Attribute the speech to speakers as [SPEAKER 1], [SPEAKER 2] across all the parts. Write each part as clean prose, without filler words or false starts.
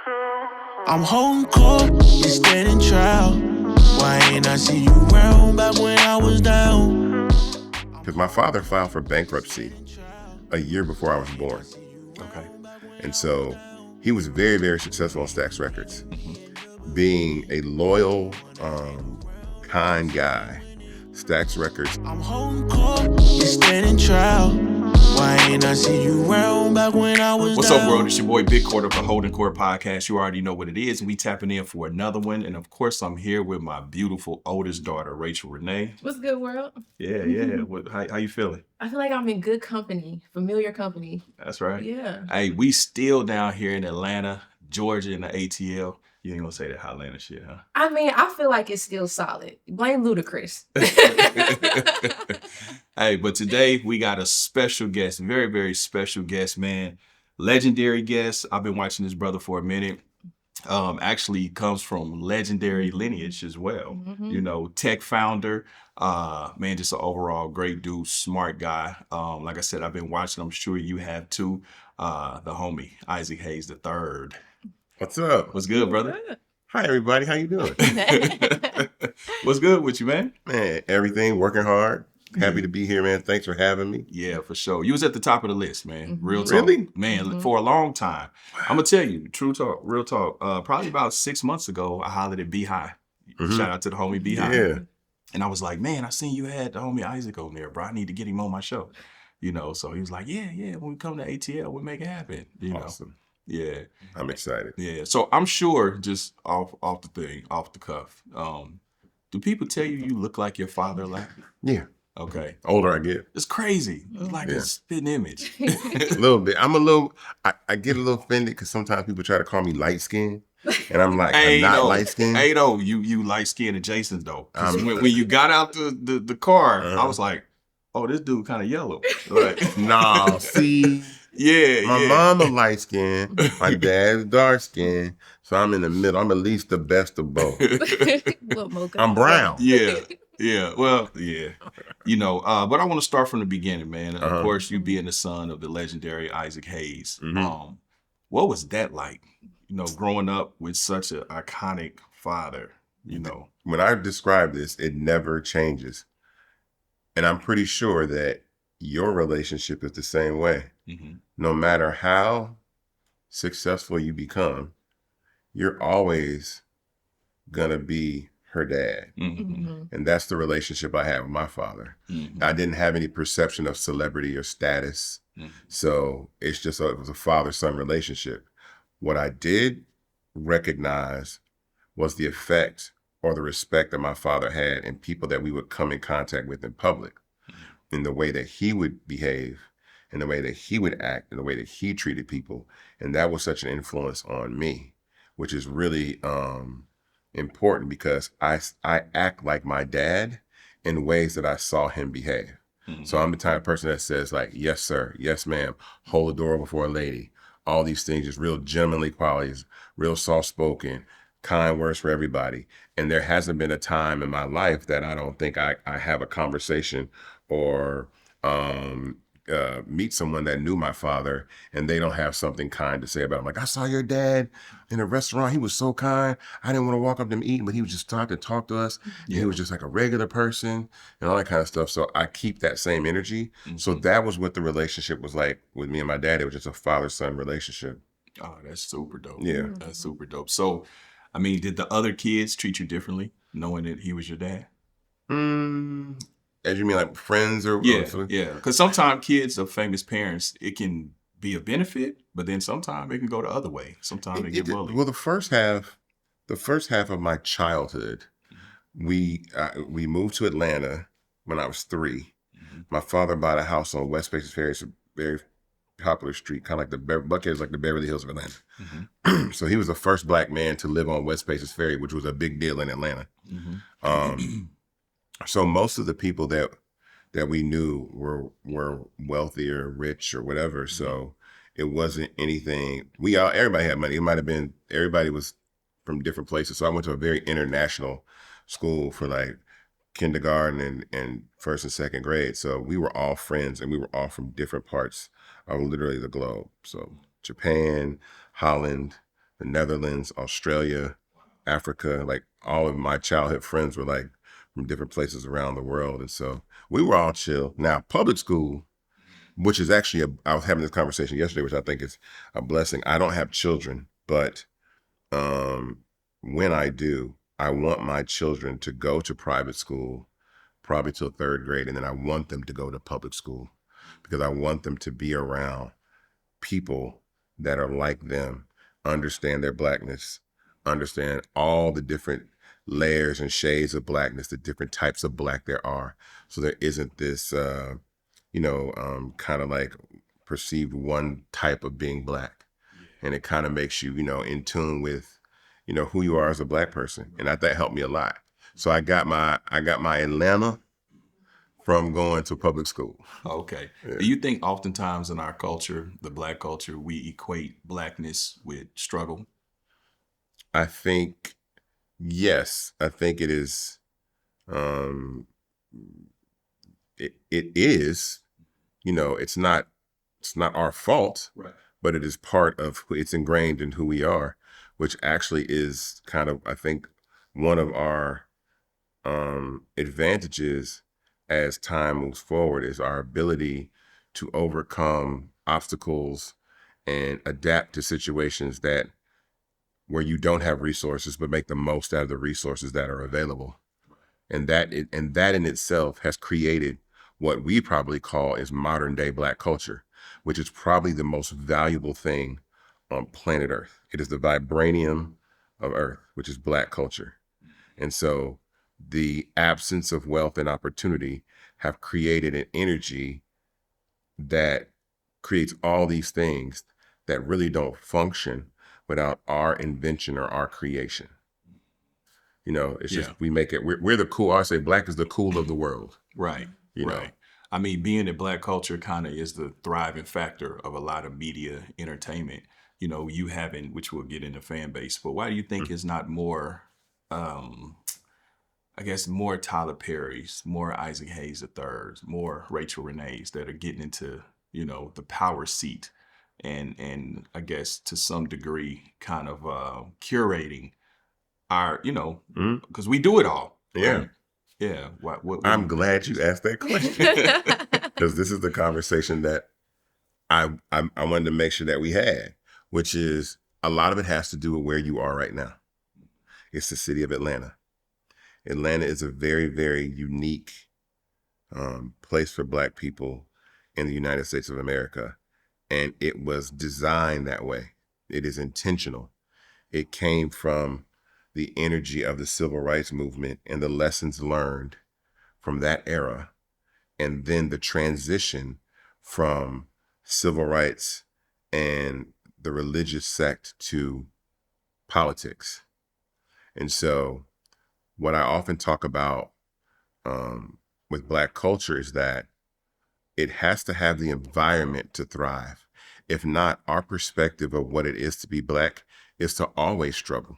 [SPEAKER 1] I'm holding court, you standing trial. Why ain't I see you round back when I was down?
[SPEAKER 2] Because my father filed for bankruptcy a year before I was born.
[SPEAKER 3] Okay.
[SPEAKER 2] And so he was very, very successful on Stax Records. Being a loyal, kind guy, Stax Records.
[SPEAKER 1] I'm holding court, you standing trial. Why ain't I see you round back when I was
[SPEAKER 3] What's
[SPEAKER 1] down?
[SPEAKER 3] up, world? It's your boy Big Court of the Holdin Court Podcast. You already know what it is. We tapping in for another one. And of course, I'm here with my beautiful oldest daughter, Rachel Renee.
[SPEAKER 4] What's good, world?
[SPEAKER 3] Yeah. How you feeling?
[SPEAKER 4] I feel like I'm in good company, familiar company.
[SPEAKER 3] That's right.
[SPEAKER 4] Yeah.
[SPEAKER 3] Hey, we still down here in Atlanta, Georgia in the ATL. You ain't gonna say that Hotlanta shit, huh?
[SPEAKER 4] I mean, I feel like it's still solid. Blame Ludacris.
[SPEAKER 3] Hey, but today we got a special guest, very, very special guest, man. Legendary guest. I've been watching this brother for a minute. Actually comes from legendary lineage as well.
[SPEAKER 4] Mm-hmm.
[SPEAKER 3] You know, tech founder, man, just an overall great dude, smart guy. Like I said, I've been watching, I'm sure you have too. The homie, Isaac Hayes III.
[SPEAKER 2] What's up?
[SPEAKER 3] What's good, brother?
[SPEAKER 2] Hi, everybody. How you doing?
[SPEAKER 3] What's good with you, man?
[SPEAKER 2] Man, everything, working hard. Happy to be here, man. Thanks for having me.
[SPEAKER 3] Yeah, for sure. You was at the top of the list, man.
[SPEAKER 4] Mm-hmm.
[SPEAKER 3] Real talk.
[SPEAKER 2] Really?
[SPEAKER 3] Man, for a long time. I'm going to tell you, true talk, real talk. Probably about 6 months ago, I hollered at B-High.
[SPEAKER 2] Mhm.
[SPEAKER 3] Shout out to the homie B-High.
[SPEAKER 2] Yeah.
[SPEAKER 3] And I was like, man, I seen you had the homie Isaac on there, bro. I need to get him on my show. You know, so he was like, yeah, when we come to ATL, we'll make it happen. You
[SPEAKER 2] Awesome.
[SPEAKER 3] know? Yeah.
[SPEAKER 2] I'm excited.
[SPEAKER 3] Yeah. So I'm sure, just off the cuff, do people tell you look like your father a lot?
[SPEAKER 2] Yeah.
[SPEAKER 3] Okay.
[SPEAKER 2] Older I get.
[SPEAKER 3] It's crazy. It's like
[SPEAKER 2] Yeah.
[SPEAKER 3] a spitting image.
[SPEAKER 2] A little bit. I get a little offended because sometimes people try to call me light skinned. And I'm like, I'm not light skinned.
[SPEAKER 3] Hey, though, you light skinned adjacent, though. 'Cause
[SPEAKER 2] I'm-
[SPEAKER 3] when you got out the car, I
[SPEAKER 2] Uh-huh.
[SPEAKER 3] was like, oh, this dude kind of yellow. Like,
[SPEAKER 2] Nah, see, my mama light skinned, my dad's dark skinned, so I'm in the middle. I'm at least the best of both.
[SPEAKER 4] What, Mocha?
[SPEAKER 2] I'm brown.
[SPEAKER 3] Yeah. Well, yeah. You know, but I want to start from the beginning, man.
[SPEAKER 2] Uh-huh.
[SPEAKER 3] Of course, you being the son of the legendary Isaac Hayes.
[SPEAKER 2] Mhm.
[SPEAKER 3] What was that like? You know, growing up with such an iconic father, you know.
[SPEAKER 2] When I describe this, it never changes. And I'm pretty sure that your relationship is the same way.
[SPEAKER 3] Mm-hmm.
[SPEAKER 2] No matter how successful you become, you're always gonna be her dad.
[SPEAKER 3] Mm-hmm.
[SPEAKER 4] Mm-hmm.
[SPEAKER 2] And that's the relationship I had with my father.
[SPEAKER 3] Mm-hmm.
[SPEAKER 2] I didn't have any perception of celebrity or status.
[SPEAKER 3] Mhm.
[SPEAKER 2] So it's just, it was a father-son relationship. What I did recognize was the effect or the respect that my father had in people that we would come in contact with in public, in the way that he would behave, in the way that he would act, in the way that he treated people. And that was such an influence on me, which is really important because I act like my dad in ways that I saw him behave.
[SPEAKER 3] Mm-hmm.
[SPEAKER 2] So I'm the type of person that says like, yes, sir, yes, ma'am, hold the door before a lady. All these things, just real gentlemanly qualities, real soft-spoken, kind words for everybody. And there hasn't been a time in my life that I don't think I have a conversation or meet someone that knew my father and they don't have something kind to say about him. Like, I saw your dad in a restaurant. He was so kind. I didn't want to walk up to him eating, but he was just starting to talk to us.
[SPEAKER 3] Yeah.
[SPEAKER 2] He was just like a regular person and all that kind of stuff. So I keep that same energy.
[SPEAKER 3] Mm-hmm.
[SPEAKER 2] So that was what the relationship was like with me and my dad. It was just a father-son relationship.
[SPEAKER 3] Oh, that's super dope.
[SPEAKER 2] Yeah.
[SPEAKER 3] That's super dope. So, I mean, did the other kids treat you differently knowing that he was your dad?
[SPEAKER 2] As you mean like friends or?
[SPEAKER 3] Yeah. Because sometimes kids of famous parents, it can be a benefit, but then sometimes it can go the other way. Sometimes they get bullied.
[SPEAKER 2] Well, the first half of my childhood, we moved to Atlanta when I was 3.
[SPEAKER 3] Mm-hmm.
[SPEAKER 2] My father bought a house on West Spaces Ferry. It's a very popular street, kind of like Buckhead is like the Beverly Hills of Atlanta.
[SPEAKER 3] Mm-hmm.
[SPEAKER 2] So he was the first Black man to live on West Spaces Ferry, which was a big deal in Atlanta.
[SPEAKER 3] Mm-hmm.
[SPEAKER 2] So most of the people that we knew were wealthy or rich or whatever. So it wasn't anything. Everybody had money. It might have been, everybody was from different places. So I went to a very international school for like kindergarten and first and second grade. So we were all friends and we were all from different parts of literally the globe. So Japan, Holland, the Netherlands, Australia, Africa. Like all of my childhood friends were like from different places around the world. And so we were all chill. Now, public school, which is actually, I was having this conversation yesterday, which I think is a blessing. I don't have children, but when I do, I want my children to go to private school, probably till 3rd grade. And then I want them to go to public school because I want them to be around people that are like them, understand their Blackness, understand all the different layers and shades of Blackness, the different types of Black there are. So there isn't this, kind of like perceived one type of being Black. And it kind of makes you, in tune with, who you are as a Black person. And that helped me a lot. So I got my Atlanta from going to public school.
[SPEAKER 3] Okay.
[SPEAKER 2] Yeah.
[SPEAKER 3] Do you think oftentimes in our culture, the Black culture, we equate Blackness with struggle?
[SPEAKER 2] I think, yes. I think it is. It is. It's not our fault,
[SPEAKER 3] Right.
[SPEAKER 2] but it is part of it's ingrained in who we are, which actually is kind of, I think, one of our advantages as time moves forward is our ability to overcome obstacles and adapt to situations where you don't have resources, but make the most out of the resources that are available. And that in itself has created what we probably call is modern day Black culture, which is probably the most valuable thing on planet Earth. It is the vibranium of Earth, which is Black culture. And so the absence of wealth and opportunity have created an energy that creates all these things that really don't function without our invention or our creation. It's just, we make it, we're the cool, I say Black is the cool of the world.
[SPEAKER 3] Right. Right. I mean, being that Black culture kind of is the thriving factor of a lot of media entertainment, you having, which we'll get into fan base, but why do you think it's not more, more Tyler Perry's, more Isaac Hayes III's, more Rachel Renee's that are getting into, the power seat and I guess to some degree kind of curating our, because we do it all.
[SPEAKER 2] Yeah.
[SPEAKER 3] Right? Yeah. What
[SPEAKER 2] I'm glad you asked that question because this is the conversation that I wanted to make sure that we had, which is a lot of it has to do with where you are right now. It's the city of Atlanta. Atlanta is a very, very unique place for Black people in the United States of America. And it was designed that way. It is intentional. It came from the energy of the civil rights movement and the lessons learned from that era. And then the transition from civil rights and the religious sect to politics. And so what I often talk about with Black culture is that it has to have the environment to thrive. If not, our perspective of what it is to be Black is to always struggle.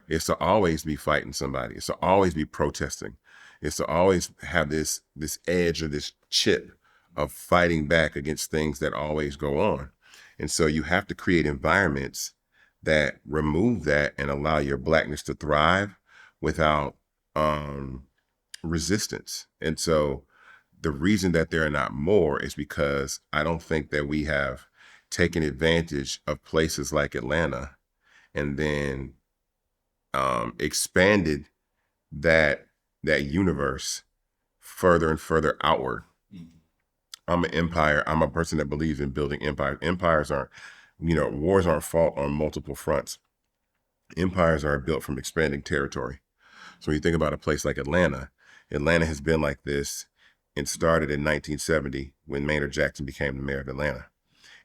[SPEAKER 2] It's to always be fighting somebody. It's to always be protesting. It's to always have this edge or this chip of fighting back against things that always go on. And so you have to create environments that remove that and allow your Blackness to thrive without resistance. And so the reason that there are not more is because I don't think that we have taken advantage of places like Atlanta and then expanded that universe further and further outward. I'm a person that believes in building empires. Empires aren't, wars aren't fought on multiple fronts. Empires are built from expanding territory. So when you think about a place like Atlanta has been like this and started in 1970 when Maynard Jackson became the mayor of Atlanta.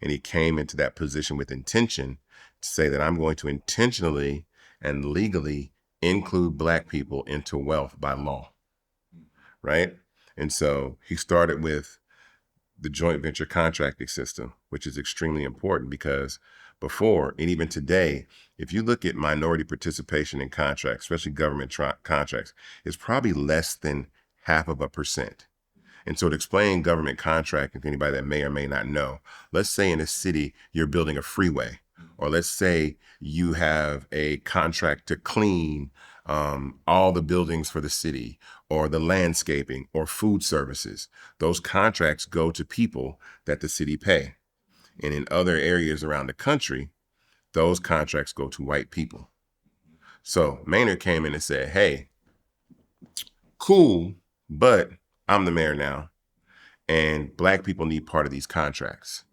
[SPEAKER 2] And he came into that position with intention to say that I'm going to intentionally and legally include Black people into wealth by law, right? And so he started with the joint venture contracting system, which is extremely important because before, and even today, if you look at minority participation in contracts, especially government contracts, it's probably less than 0.5%. And so to explain government contracting to anybody that may or may not know, let's say in a city, you're building a freeway. Or let's say you have a contract to clean all the buildings for the city, or the landscaping, or food services. Those contracts go to people that the city pay. And in other areas around the country, those contracts go to white people. So Maynard came in and said, hey, cool, but I'm the mayor now, and Black people need part of these contracts.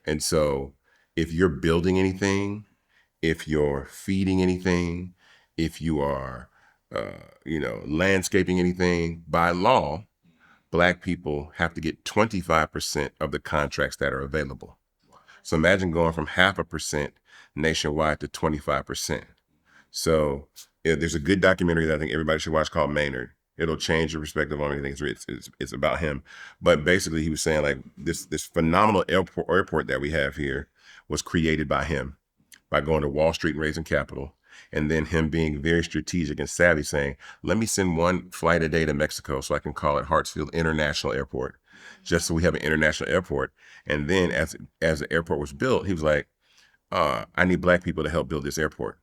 [SPEAKER 2] And so if you're building anything, if you're feeding anything, if you are, landscaping anything, by law, Black people have to get 25% of the contracts that are available. So imagine going from 0.5% nationwide to 25%. So there's a good documentary that I think everybody should watch called Maynard. It'll change your perspective on anything. It's about him. But basically he was saying like this phenomenal airport that we have here was created by him, by going to Wall Street and raising capital. And then him being very strategic and savvy, saying, let me send one flight a day to Mexico so I can call it Hartsfield International Airport, just so we have an international airport. And then as the airport was built, he was like, I need Black people to help build this airport.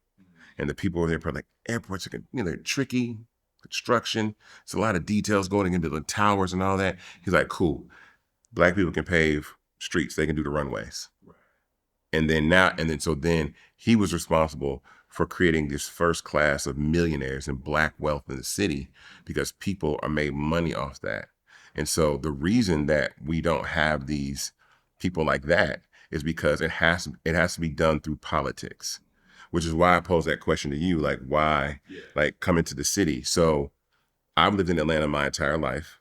[SPEAKER 2] And the people over there were like, airports are, they're tricky, construction. It's a lot of details going into the towers and all that. He's like, cool. Black people can pave streets. They can do the runways. And then so he was responsible for creating this first class of millionaires and Black wealth in the city, because people are made money off that. And so the reason that we don't have these people like that is because it has to be done through politics, which is why I posed that question to you, like why, like come into the city. So I've lived in Atlanta my entire life,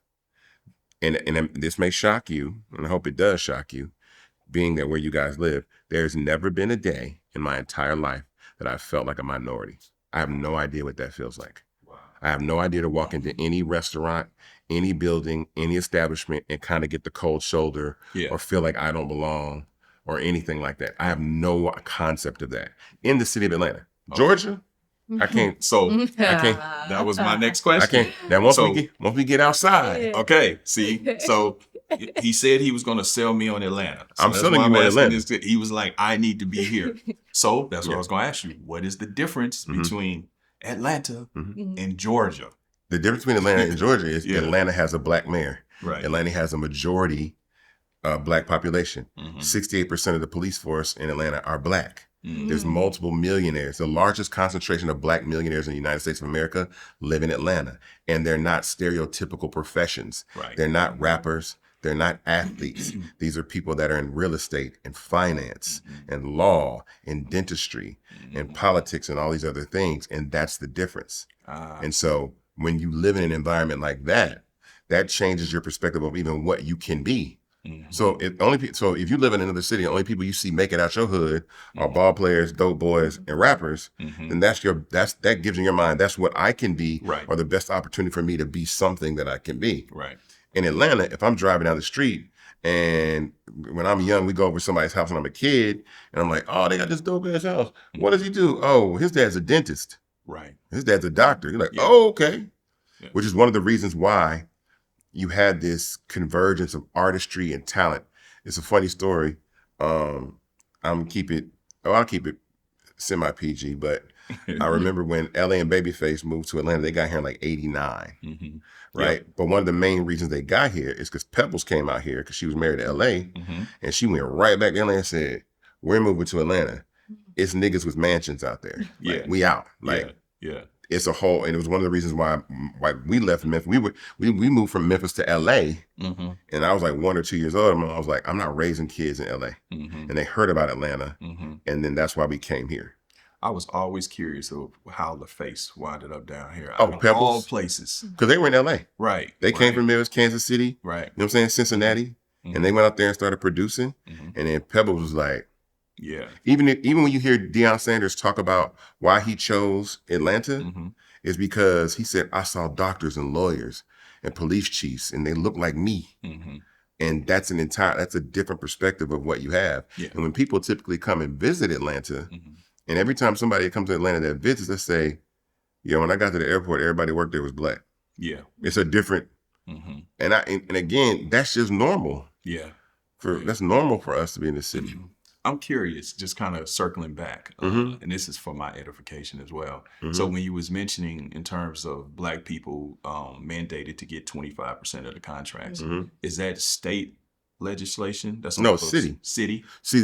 [SPEAKER 2] and this may shock you, and I hope it does shock you, being that where you guys live, there's never been a day in my entire life that I felt like a minority. I have no idea what that feels like. Wow. I have no idea to walk into any restaurant, any building, any establishment and kind of get the cold shoulder or feel like I don't belong or anything like that. I have no concept of that. In the city of Atlanta. Okay. Georgia, I can't.
[SPEAKER 3] That was my next question.
[SPEAKER 2] I can't. Now once we get outside.
[SPEAKER 3] Okay. See, so he said he was going to sell me on Atlanta. So
[SPEAKER 2] I'm selling you on Atlanta.
[SPEAKER 3] He was like, I need to be here. So that's what I was going to ask you. What is the difference between Atlanta and Georgia?
[SPEAKER 2] The difference between Atlanta and Georgia is Atlanta has a Black mayor.
[SPEAKER 3] Right.
[SPEAKER 2] Atlanta has a majority Black population. 68% of the police force in Atlanta are Black. There's multiple millionaires. The largest concentration of Black millionaires in the United States of America live in Atlanta. And they're not stereotypical professions.
[SPEAKER 3] Right.
[SPEAKER 2] They're not rappers. They're not athletes. These are people that are in real estate and finance and law and dentistry and politics and all these other things. And that's the difference. And so when you live in an environment like that, that changes your perspective of even what you can be. So if you live in another city, the only people you see make it out your hood are ball players, dope boys, and rappers, then that gives in your mind, that's what I can be, or the best opportunity for me to be something that I can be.
[SPEAKER 3] Right.
[SPEAKER 2] In Atlanta, if I'm driving down the street and when I'm young, we go over to somebody's house when I'm a kid, and I'm like, oh, they got this dope ass house. What does he do? Oh, his dad's a dentist.
[SPEAKER 3] Right.
[SPEAKER 2] His dad's a doctor. You're like, oh, okay. Yeah. Which is one of the reasons why you had this convergence of artistry and talent. It's a funny story. I'll keep it semi-PG, but I remember when LA and Babyface moved to Atlanta, they got here in like 89, right? Yep. But one of the main reasons they got here is because Pebbles came out here because she was married to LA, and she went right back to LA and said, we're moving to Atlanta. It's niggas with mansions out there. Like, we out. Like, it's a whole, and it was one of the reasons why we left Memphis. We moved from Memphis to LA, and I was like 1 or 2 years old. And I was like, I'm not raising kids in LA. And they heard about Atlanta, and then that's why we came here.
[SPEAKER 3] I was always curious of how LaFace winded up down here.
[SPEAKER 2] Pebbles?
[SPEAKER 3] All places.
[SPEAKER 2] Because they were in LA.
[SPEAKER 3] Right.
[SPEAKER 2] They came from Memphis, Kansas City.
[SPEAKER 3] Right.
[SPEAKER 2] You know what I'm saying? Cincinnati. And they went out there and started producing. And then Pebbles was like, even when you hear Deion Sanders talk about why he chose Atlanta, is because he said, I saw doctors and lawyers and police chiefs, and they look like me. And that's a different perspective of what you have. And when people typically come and visit Atlanta, and every time somebody comes to Atlanta that visits, they say, when I got to the airport, everybody worked there was Black. Yeah. It's a different, and again, that's just normal. That's normal for us to be in the city.
[SPEAKER 3] I'm curious, just kind of circling back, and this is for my edification as well. So when you was mentioning in terms of Black people mandated to get 25% of the contracts, is that state legislation? That's
[SPEAKER 2] No, city.
[SPEAKER 3] City.
[SPEAKER 2] So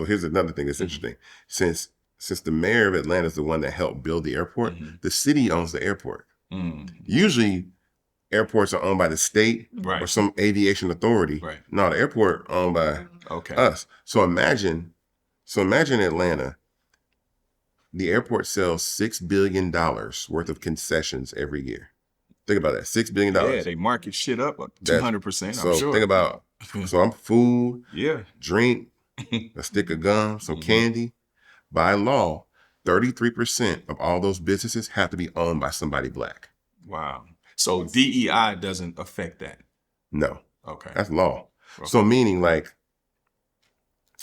[SPEAKER 2] here's another thing that's interesting. Since the mayor of Atlanta is the one that helped build the airport, the city owns the airport. Usually, airports are owned by the state or some aviation authority.
[SPEAKER 3] Right.
[SPEAKER 2] No, the airport owned by us. So imagine Atlanta. The airport sells $6 billion worth of concessions every year. Think about that, $6 billion.
[SPEAKER 3] Yeah, they market shit up 200%.
[SPEAKER 2] So
[SPEAKER 3] I'm sure.
[SPEAKER 2] think about, so I'm food,
[SPEAKER 3] Yeah.
[SPEAKER 2] drink, a stick of gum, some candy. By law, 33% of all those businesses have to be owned by somebody Black.
[SPEAKER 3] Wow. So DEI doesn't affect that.
[SPEAKER 2] No.
[SPEAKER 3] Okay.
[SPEAKER 2] That's law.
[SPEAKER 3] Okay.
[SPEAKER 2] So meaning like,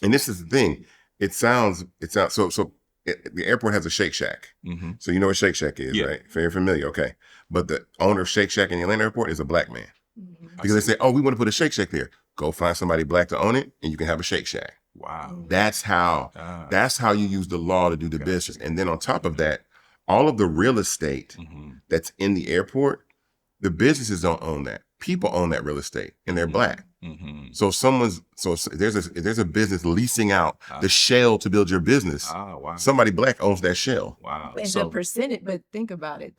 [SPEAKER 2] and this is the thing, the airport has a Shake Shack. So you know what Shake Shack is, right? Very familiar, okay. But the owner of Shake Shack in the Atlanta airport is a Black man. Because they say, oh, we want to put a Shake Shack there. Go find somebody Black to own it and you can have a Shake Shack.
[SPEAKER 3] Wow.
[SPEAKER 2] That's how you use the law to do the business. And then on top of that, all of the real estate that's in the airport, the businesses don't own that. People own that real estate and they're Black. So there's a business leasing out the shell to build your business.
[SPEAKER 3] Wow.
[SPEAKER 2] Somebody Black owns that shell.
[SPEAKER 3] Wow.
[SPEAKER 4] And the percentage, but think about it.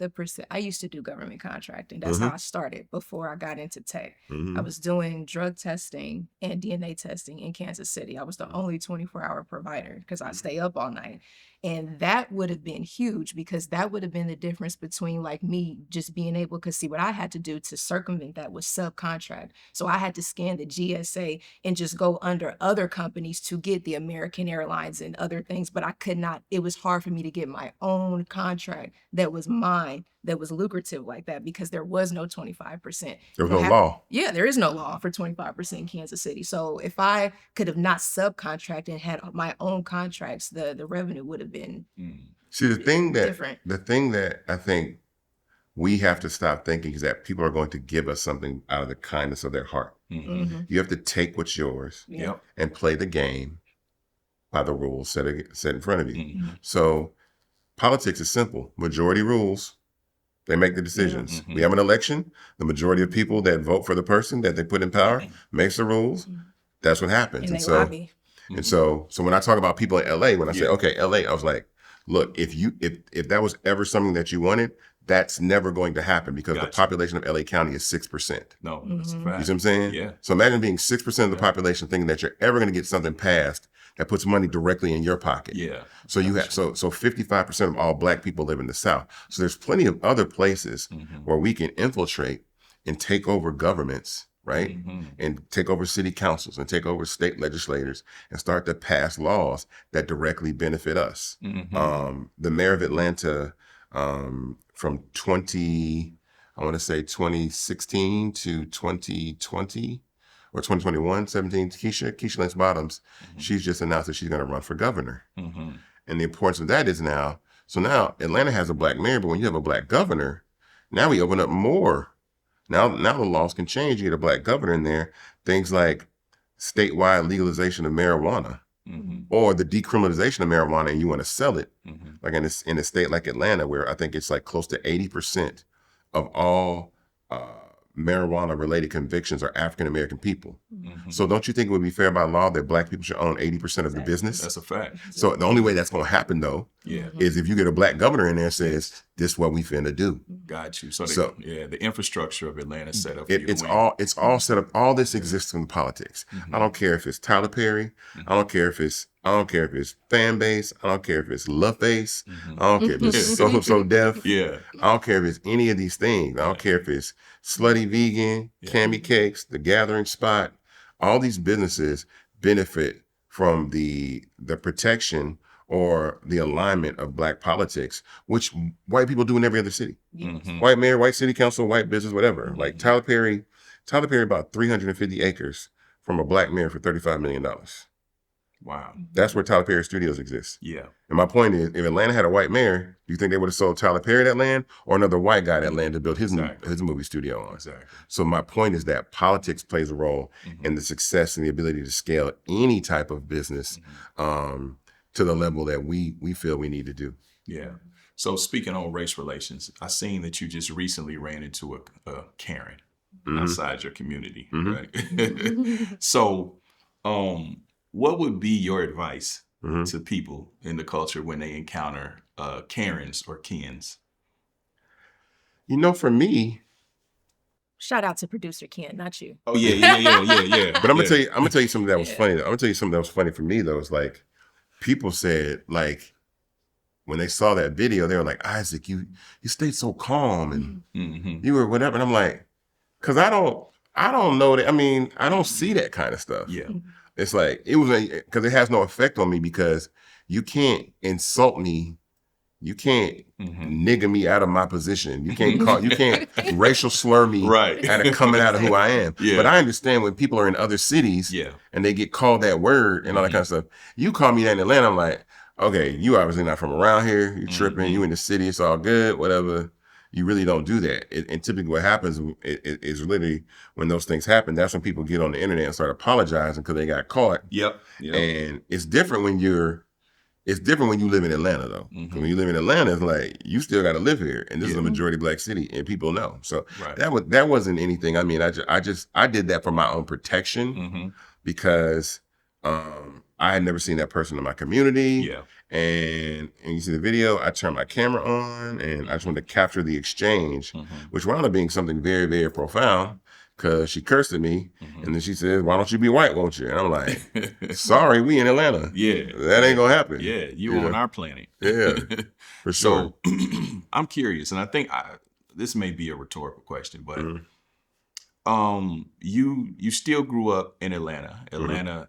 [SPEAKER 4] I used to do government contracting. That's how I started before I got into tech. I was doing drug testing and DNA testing in Kansas City. I was the only 24-hour provider because I stay up all night. And that would have been huge because that would have been the difference between like me just being able, because see what I had to do to circumvent that was subcontract. So I had to scan the GSA and just go under other companies to get the American Airlines and other things. But I could not, it was hard for me to get my own contract that was mine, that was lucrative like that because there was no 25%.
[SPEAKER 2] There was no law.
[SPEAKER 4] Yeah, there is no law for 25% in Kansas City. So if I could have not subcontracted and had my own contracts, the revenue would have been
[SPEAKER 2] See, the thing
[SPEAKER 4] different.
[SPEAKER 2] that I think we have to stop thinking is that people are going to give us something out of the kindness of their heart. You have to take what's yours and play the game by the rules set in front of you. So politics is simple. Majority rules. They make the decisions. We have an election. The majority of people that vote for the person that they put in power makes the rules. That's what happens.
[SPEAKER 4] And they lobby.
[SPEAKER 2] And so when I talk about people in LA, when I say, okay, LA, I was like, look, if that was ever something that you wanted, that's never going to happen because the population of LA County is 6%.
[SPEAKER 3] No, that's a fact.
[SPEAKER 2] You see what I'm saying?
[SPEAKER 3] Yeah.
[SPEAKER 2] So imagine being 6% of the population thinking that you're ever going to get something passed that puts money directly in your pocket.
[SPEAKER 3] Yeah.
[SPEAKER 2] So you have so 55% of all Black people live in the South. So there's plenty of other places where we can infiltrate and take over governments, right? And take over city councils and take over state legislators and start to pass laws that directly benefit us. The mayor of Atlanta from 2016 to 2020 or 2021, 17, Keisha Lance Bottoms, she's just announced that she's going to run for governor. And the importance of that is now Atlanta has a Black mayor, but when you have a Black governor, now we open up more. Now the laws can change. You get a Black governor in there. Things like statewide legalization of marijuana or the decriminalization of marijuana, and you want to sell it. Like in a state like Atlanta, where I think it's like close to 80% of all marijuana-related convictions are African-American people. So don't you think it would be fair by law that Black people should own 80% of the business?
[SPEAKER 3] That's a fact.
[SPEAKER 2] So the only way that's going to happen, though, is if you get a Black governor in there and says, this is what we finna do.
[SPEAKER 3] Got you. So the infrastructure of Atlanta is set up.
[SPEAKER 2] It's all set up. All this exists in politics. I don't care if it's Tyler Perry. I don't care if it's fan base. I don't care if it's love face. I don't care if it's so deaf. I don't care if it's any of these things. I don't care if it's Slutty Vegan, Cammy Cakes, The Gathering Spot. All these businesses benefit from the protection or the alignment of Black politics, which white people do in every other city. White mayor, white city council, white business, whatever. Like Tyler Perry bought 350 acres from a Black mayor for $35 million.
[SPEAKER 3] Wow.
[SPEAKER 2] That's where Tyler Perry Studios exists.
[SPEAKER 3] Yeah.
[SPEAKER 2] And my point is, if Atlanta had a white mayor, do you think they would have sold Tyler Perry that land or another white guy that land to build his movie studio on?
[SPEAKER 3] Exactly.
[SPEAKER 2] So my point is that politics plays a role in the success and the ability to scale any type of business to the level that we feel we need to do.
[SPEAKER 3] Yeah. So speaking on race relations, I seen that you just recently ran into a Karen outside your community, right? So, what would be your advice to people in the culture when they encounter Karens or Kens?
[SPEAKER 2] You know, for me,
[SPEAKER 4] Shout out to producer Ken, not you.
[SPEAKER 3] Oh yeah.
[SPEAKER 2] but I'm gonna tell you something that was funny. I'm gonna tell you something that was funny for me though. It's like people said, like, when they saw that video, they were like, Isaac, you stayed so calm and you were whatever. And I'm like, cause I don't know that. I mean, I don't see that kind of stuff.
[SPEAKER 3] Yeah.
[SPEAKER 2] It's like, cause it has no effect on me because you can't insult me. You can't nigger me out of my position. You can't racial slur me out of coming out of who I am.
[SPEAKER 3] Yeah.
[SPEAKER 2] But I understand when people are in other cities and they get called that word and all that kind of stuff. You call me that in Atlanta, I'm like, okay, you obviously not from around here. You tripping. You in the city. It's all good. Whatever. You really don't do that. And typically what happens is literally when those things happen, that's when people get on the internet and start apologizing because they got caught.
[SPEAKER 3] Yep.
[SPEAKER 2] And it's different when you live in Atlanta though. When you live in Atlanta, it's like you still got to live here, and this is a majority Black city, and people know. So that wasn't anything. I mean, I did that for my own protection because I had never seen that person in my community.
[SPEAKER 3] Yeah.
[SPEAKER 2] And you see the video, I turned my camera on and I just wanted to capture the exchange, which wound up being something very, very profound because she cursed at me and then she says, why don't you be white, won't you? And I'm like, sorry, we in Atlanta.
[SPEAKER 3] Yeah.
[SPEAKER 2] That ain't gonna happen.
[SPEAKER 3] Yeah, you on our planet.
[SPEAKER 2] Yeah, for sure.
[SPEAKER 3] So I'm curious, and I think this may be a rhetorical question, but you still grew up in Atlanta. Atlanta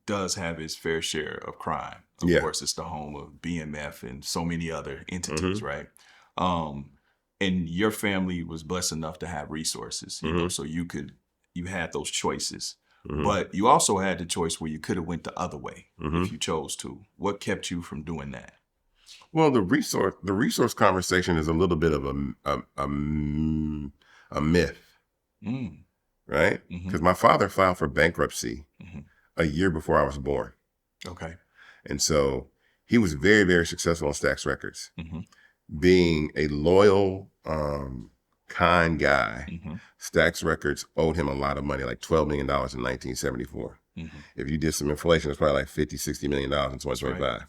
[SPEAKER 3] does have its fair share of crime. Of course, it's the home of BMF and so many other entities, right? And your family was blessed enough to have resources, you know, so you had those choices. But you also had the choice where you could have went the other way if you chose to. What kept you from doing that?
[SPEAKER 2] Well, the resource conversation is a little bit of a myth, right? Because my father filed for bankruptcy a year before I was born.
[SPEAKER 3] Okay.
[SPEAKER 2] And so he was very, very successful on Stax Records. Being a loyal, kind guy, Stax Records owed him a lot of money, like $12 million in 1974. If you did some inflation, it's probably like $50, $60 million in 2025. Right.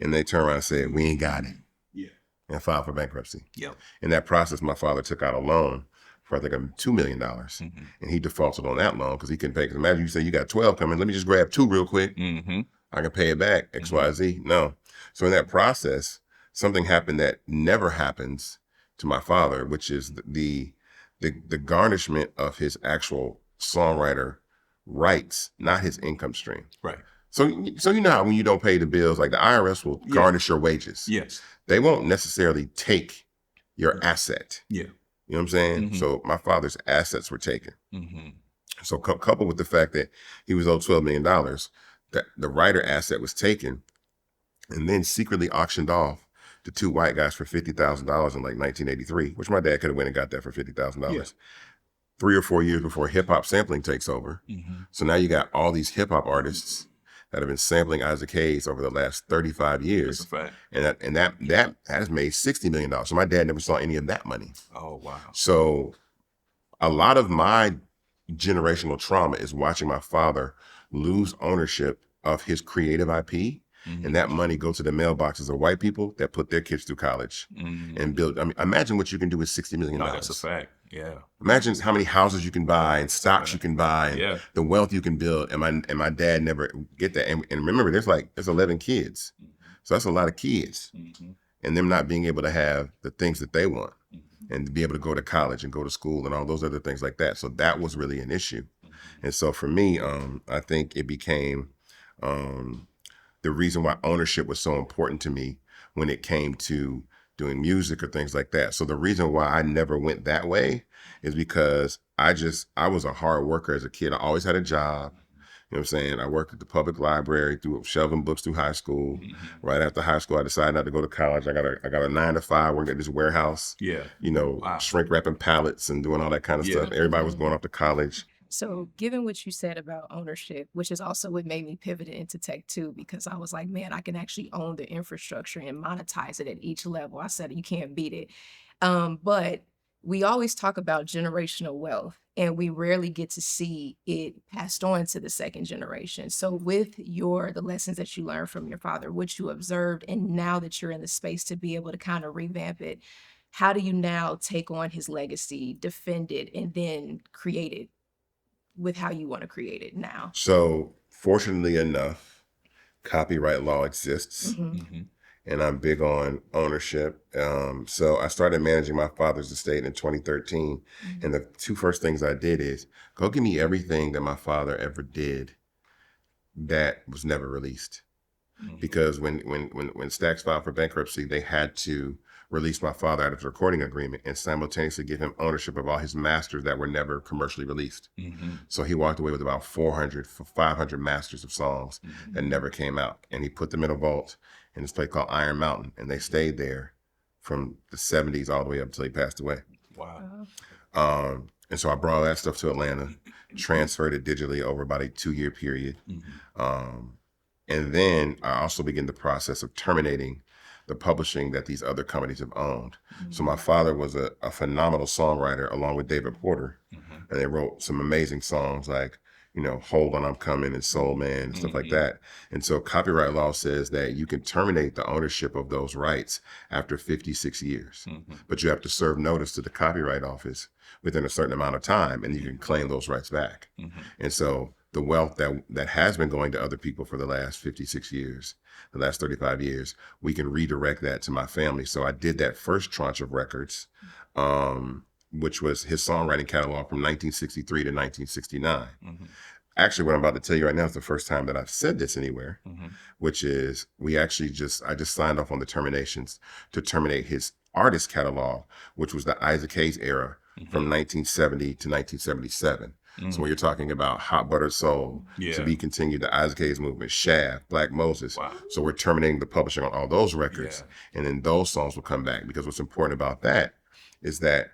[SPEAKER 2] And they turned around and said, we ain't got it. Yeah. And filed for bankruptcy. Yep. In that process, my father took out a loan for I think $2 million. And he defaulted on that loan because he couldn't pay. Because imagine you say you got 12 coming, let me just grab 2 real quick. I can pay it back, X, Y, Z. No. So in that process, something happened that never happens to my father, which is the garnishment of his actual songwriter rights, not his income stream. Right. So you know how when you don't pay the bills, like the IRS will garnish your wages. Yes. They won't necessarily take your asset. Yeah. You know what I'm saying? So my father's assets were taken. So coupled with the fact that he was owed $12 million, that the writer asset was taken and then secretly auctioned off to 2 white guys for $50,000 in like 1983, which my dad could have went and got that for $50,000. 3 or 4 years before hip hop sampling takes over. So now you got all these hip hop artists that have been sampling Isaac Hayes over the last 35 years. That's a fact. And that has made $60 million. So my dad never saw any of that money. Oh, wow. So a lot of my generational trauma is watching my father lose ownership of his creative IP. And that money go to the mailboxes of white people that put their kids through college and build. I mean, imagine what you can do with $60 million. No,
[SPEAKER 3] that's a fact. Yeah.
[SPEAKER 2] Imagine how many houses you can buy and stocks you can buy and the wealth you can build. And my dad never get that. And remember, there's 11 kids. So that's a lot of kids. And them not being able to have the things that they want and to be able to go to college and go to school and all those other things like that. So that was really an issue. And so for me, I think it became the reason why ownership was so important to me when it came to doing music or things like that. So the reason why I never went that way is because I was a hard worker as a kid. I always had a job. You know what I'm saying? I worked at the public library through shelving books through high school. Right after high school, I decided not to go to college. I got a 9-to-5 working at this warehouse.
[SPEAKER 3] Yeah. Wow.
[SPEAKER 2] Shrink wrapping pallets and doing all that kind of stuff. Everybody was going off to college.
[SPEAKER 4] So given what you said about ownership, which is also what made me pivot into tech too, because I was like, man, I can actually own the infrastructure and monetize it at each level. I said, you can't beat it. But we always talk about generational wealth, and we rarely get to see it passed on to the second generation. So with the lessons that you learned from your father, what you observed, and now that you're in the space to be able to kind of revamp it, how do you now take on his legacy, defend it, and then create it with how you want to create it now?
[SPEAKER 2] So fortunately enough, copyright law exists. And I'm big on ownership. So I started managing my father's estate in 2013. And the two first things I did is go give me everything that my father ever did that was never released. Because when Stax filed for bankruptcy, they had to release my father out of the recording agreement and simultaneously give him ownership of all his masters that were never commercially released. So he walked away with about 500 masters of songs that never came out. And he put them in a vault in this place called Iron Mountain. And they stayed there from the 70s all the way up until he passed away.
[SPEAKER 3] Wow.
[SPEAKER 2] And so I brought all that stuff to Atlanta, transferred it digitally over about a 2-year period. And then I also began the process of terminating the publishing that these other companies have owned. So my father was a phenomenal songwriter along with David Porter. And they wrote some amazing songs like, Hold On, I'm Coming and Soul Man and stuff like that. And so copyright law says that you can terminate the ownership of those rights after 56 years. But you have to serve notice to the Copyright Office within a certain amount of time, and you can claim those rights back. And so the wealth that has been going to other people for the last 56 years, the last 35 years, we can redirect that to my family. So I did that first tranche of records, which was his songwriting catalog from 1963 to 1969. Actually, what I'm about to tell you right now is the first time that I've said this anywhere, which is I just signed off on the terminations to terminate his artist catalog, which was the Isaac Hayes era from 1970 to 1977. So when you're talking about Hot Buttered Soul, To Be Continued, the Isaac Hayes Movement, Shaft, Black Moses. So we're terminating the publishing on all those records. And then those songs will come back, because what's important about that is that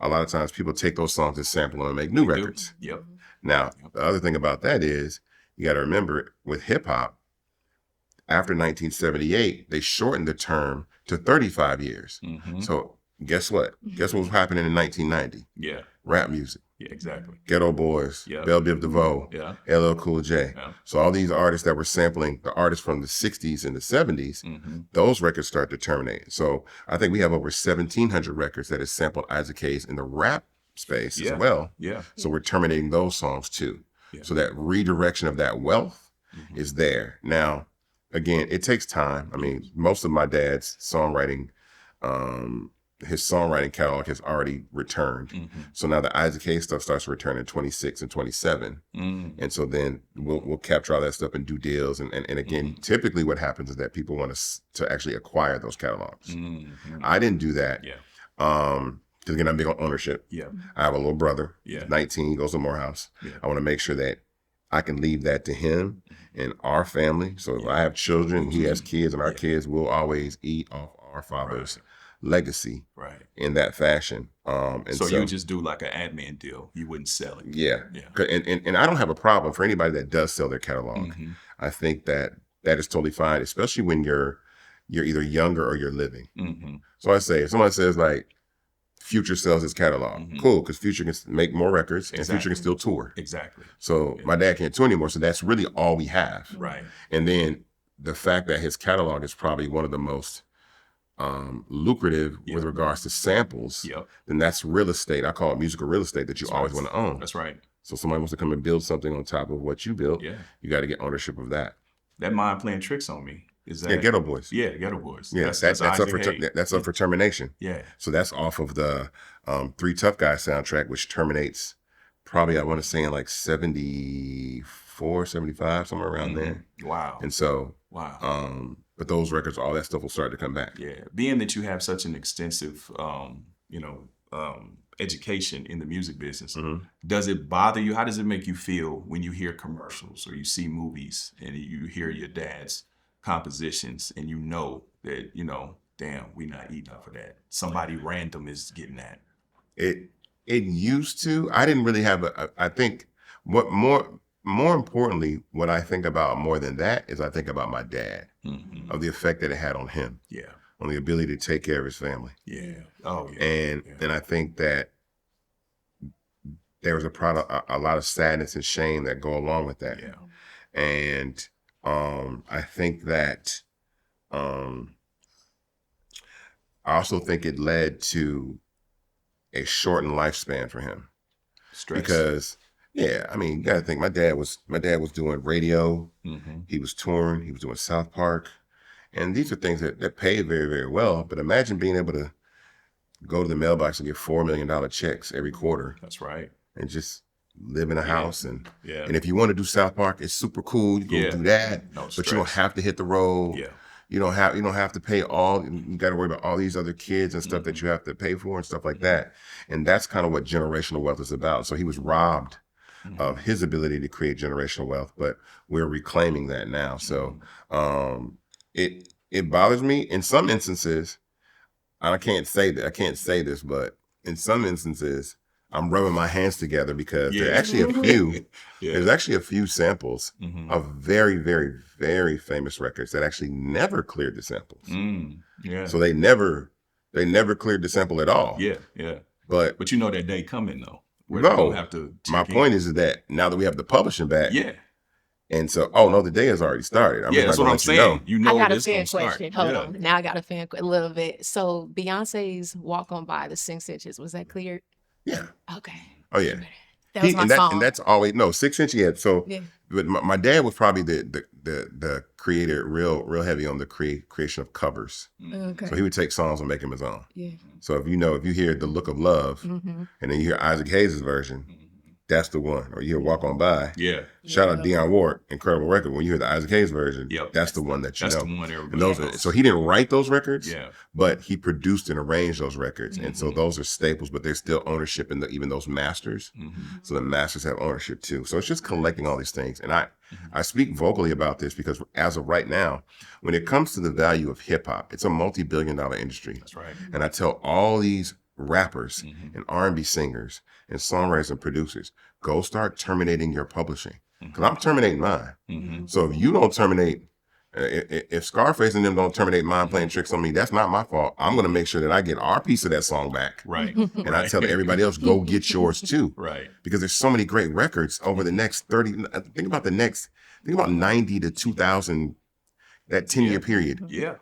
[SPEAKER 2] a lot of times people take those songs and sample them and make new records. Now, the other thing about that is you got to remember with hip hop, after 1978, they shortened the term to 35 years. So guess what? Guess what was happening in 1990? Rap music.
[SPEAKER 3] Exactly.
[SPEAKER 2] Ghetto Boys, Belle Biv DeVoe, LL Cool J. So all these artists that were sampling the artists from the 60s and the 70s, those records start to terminate. So I think we have over 1,700 records that has sampled Isaac Hayes in the rap space as well. So we're terminating those songs too. So that redirection of that wealth is there. Now, again, it takes time. I mean, most of my dad's songwriting, his songwriting catalog has already returned. So now the Isaac Hayes stuff starts to return in 26 and 27. And so then we'll capture all that stuff and do deals. And again, typically what happens is that people want us to actually acquire those catalogs. I didn't do that. Because again, I'm big on ownership. I have a little brother, 19, goes to Morehouse. I want to make sure that I can leave that to him and our family. So if I have children, he has kids, and our kids will always eat off our father's legacy in that fashion. And
[SPEAKER 3] so you would just do like an admin deal. You wouldn't sell it.
[SPEAKER 2] And I don't have a problem for anybody that does sell their catalog. I think that is totally fine, especially when you're either younger or you're living. So I say, if someone says like, Future sells his catalog, cool, because Future can make more records and Future can still tour. So my dad can't tour anymore, so that's really all we have. And then the fact that his catalog is probably one of the most lucrative with regards to samples, then that's real estate. I call it musical real estate that you always want to own. So somebody wants to come and build something on top of what you built, you got to get ownership of that.
[SPEAKER 3] That mind playing tricks on me. Is that
[SPEAKER 2] Ghetto Boys?
[SPEAKER 3] Ghetto Boys.
[SPEAKER 2] That's up for termination. So that's off of the Three Tough Guys soundtrack, which terminates probably, I want to say, in like 74, 75, somewhere around there. And so, but those records, all that stuff will start to come back.
[SPEAKER 3] Being that you have such an extensive, education in the music business.
[SPEAKER 2] Mhm.
[SPEAKER 3] Does it bother you? How does it make you feel when you hear commercials or you see movies and you hear your dad's compositions and you know that, damn, we not eating up for that. Somebody random is getting that.
[SPEAKER 2] It used to. I didn't really have I think what more importantly, what I think about more than that is I think about my dad, of the effect that it had on him.
[SPEAKER 3] Yeah.
[SPEAKER 2] On the ability to take care of his family.
[SPEAKER 3] Yeah. Oh, yeah.
[SPEAKER 2] And I think that there was a lot of sadness and shame that go along with that.
[SPEAKER 3] Yeah.
[SPEAKER 2] And I think that I also think it led to a shortened lifespan for him.
[SPEAKER 3] Stress.
[SPEAKER 2] Because you gotta think my dad was doing radio,
[SPEAKER 3] Mm-hmm.
[SPEAKER 2] he was touring, he was doing South Park. And these are things that pay very, very well. But imagine being able to go to the mailbox and get $4 million checks every quarter.
[SPEAKER 3] That's right.
[SPEAKER 2] And just live in a house. And if you want to do South Park, it's super cool. You go do that.
[SPEAKER 3] No
[SPEAKER 2] but
[SPEAKER 3] stress.
[SPEAKER 2] you don't have to hit the road.
[SPEAKER 3] Yeah.
[SPEAKER 2] You don't have to pay you got to worry about all these other kids and stuff that you have to pay for and stuff like that. And that's kind of what generational wealth is about. So he was robbed of his ability to create generational wealth, but we're reclaiming that now. So it bothers me in some instances. I can't say this, but in some instances, I'm rubbing my hands together because there are actually a few. There's actually a few samples of very, very, very famous records that actually never cleared the samples.
[SPEAKER 3] Yeah.
[SPEAKER 2] So they never cleared the sample at all.
[SPEAKER 3] Yeah. Yeah.
[SPEAKER 2] But
[SPEAKER 3] you know that day coming though. We're
[SPEAKER 2] no,
[SPEAKER 3] gonna have to
[SPEAKER 2] my point is that now that we have the publishing back.
[SPEAKER 3] Yeah.
[SPEAKER 2] And so, the day has already started.
[SPEAKER 3] That's what I'm saying.
[SPEAKER 5] I got a fan question. Hold on. Now I got a fan question a little bit. So Beyonce's Walk On By, the 6 inches, was that cleared?
[SPEAKER 2] Yeah.
[SPEAKER 5] Okay.
[SPEAKER 2] Oh, yeah.
[SPEAKER 5] That was my song.
[SPEAKER 2] And that's always, 6 inch, yeah. So, but my dad was probably the creator, real heavy on the creation of covers.
[SPEAKER 5] Okay.
[SPEAKER 2] So he would take songs and make them his own.
[SPEAKER 5] Yeah.
[SPEAKER 2] So if you hear The Look of Love, and then you hear Isaac Hayes' version, that's the one. Or you hear Walk On By.
[SPEAKER 3] Yeah.
[SPEAKER 2] Shout out Dionne Ward, incredible record. When you hear the Isaac Hayes version, that's the one that you know.
[SPEAKER 3] That's the one everybody knows.
[SPEAKER 2] So he didn't write those records,
[SPEAKER 3] Yeah.
[SPEAKER 2] but he produced and arranged those records. And so those are staples, but there's still ownership in even those masters. So the masters have ownership too. So it's just collecting all these things. And I speak vocally about this because as of right now, when it comes to the value of hip hop, it's a multi-billion-dollar industry.
[SPEAKER 3] That's right.
[SPEAKER 2] And I tell all these rappers and R&B singers and songwriters and producers, go start terminating your publishing. Because I'm terminating mine. So if you don't terminate, if Scarface and them don't terminate mine playing tricks on me, that's not my fault. I'm going to make sure that I get our piece of that song back.
[SPEAKER 3] Right.
[SPEAKER 2] And I tell everybody else, go get yours too.
[SPEAKER 3] Right.
[SPEAKER 2] Because there's so many great records over the next 30, think about 90 to 2000, that 10-year period.
[SPEAKER 3] Yeah.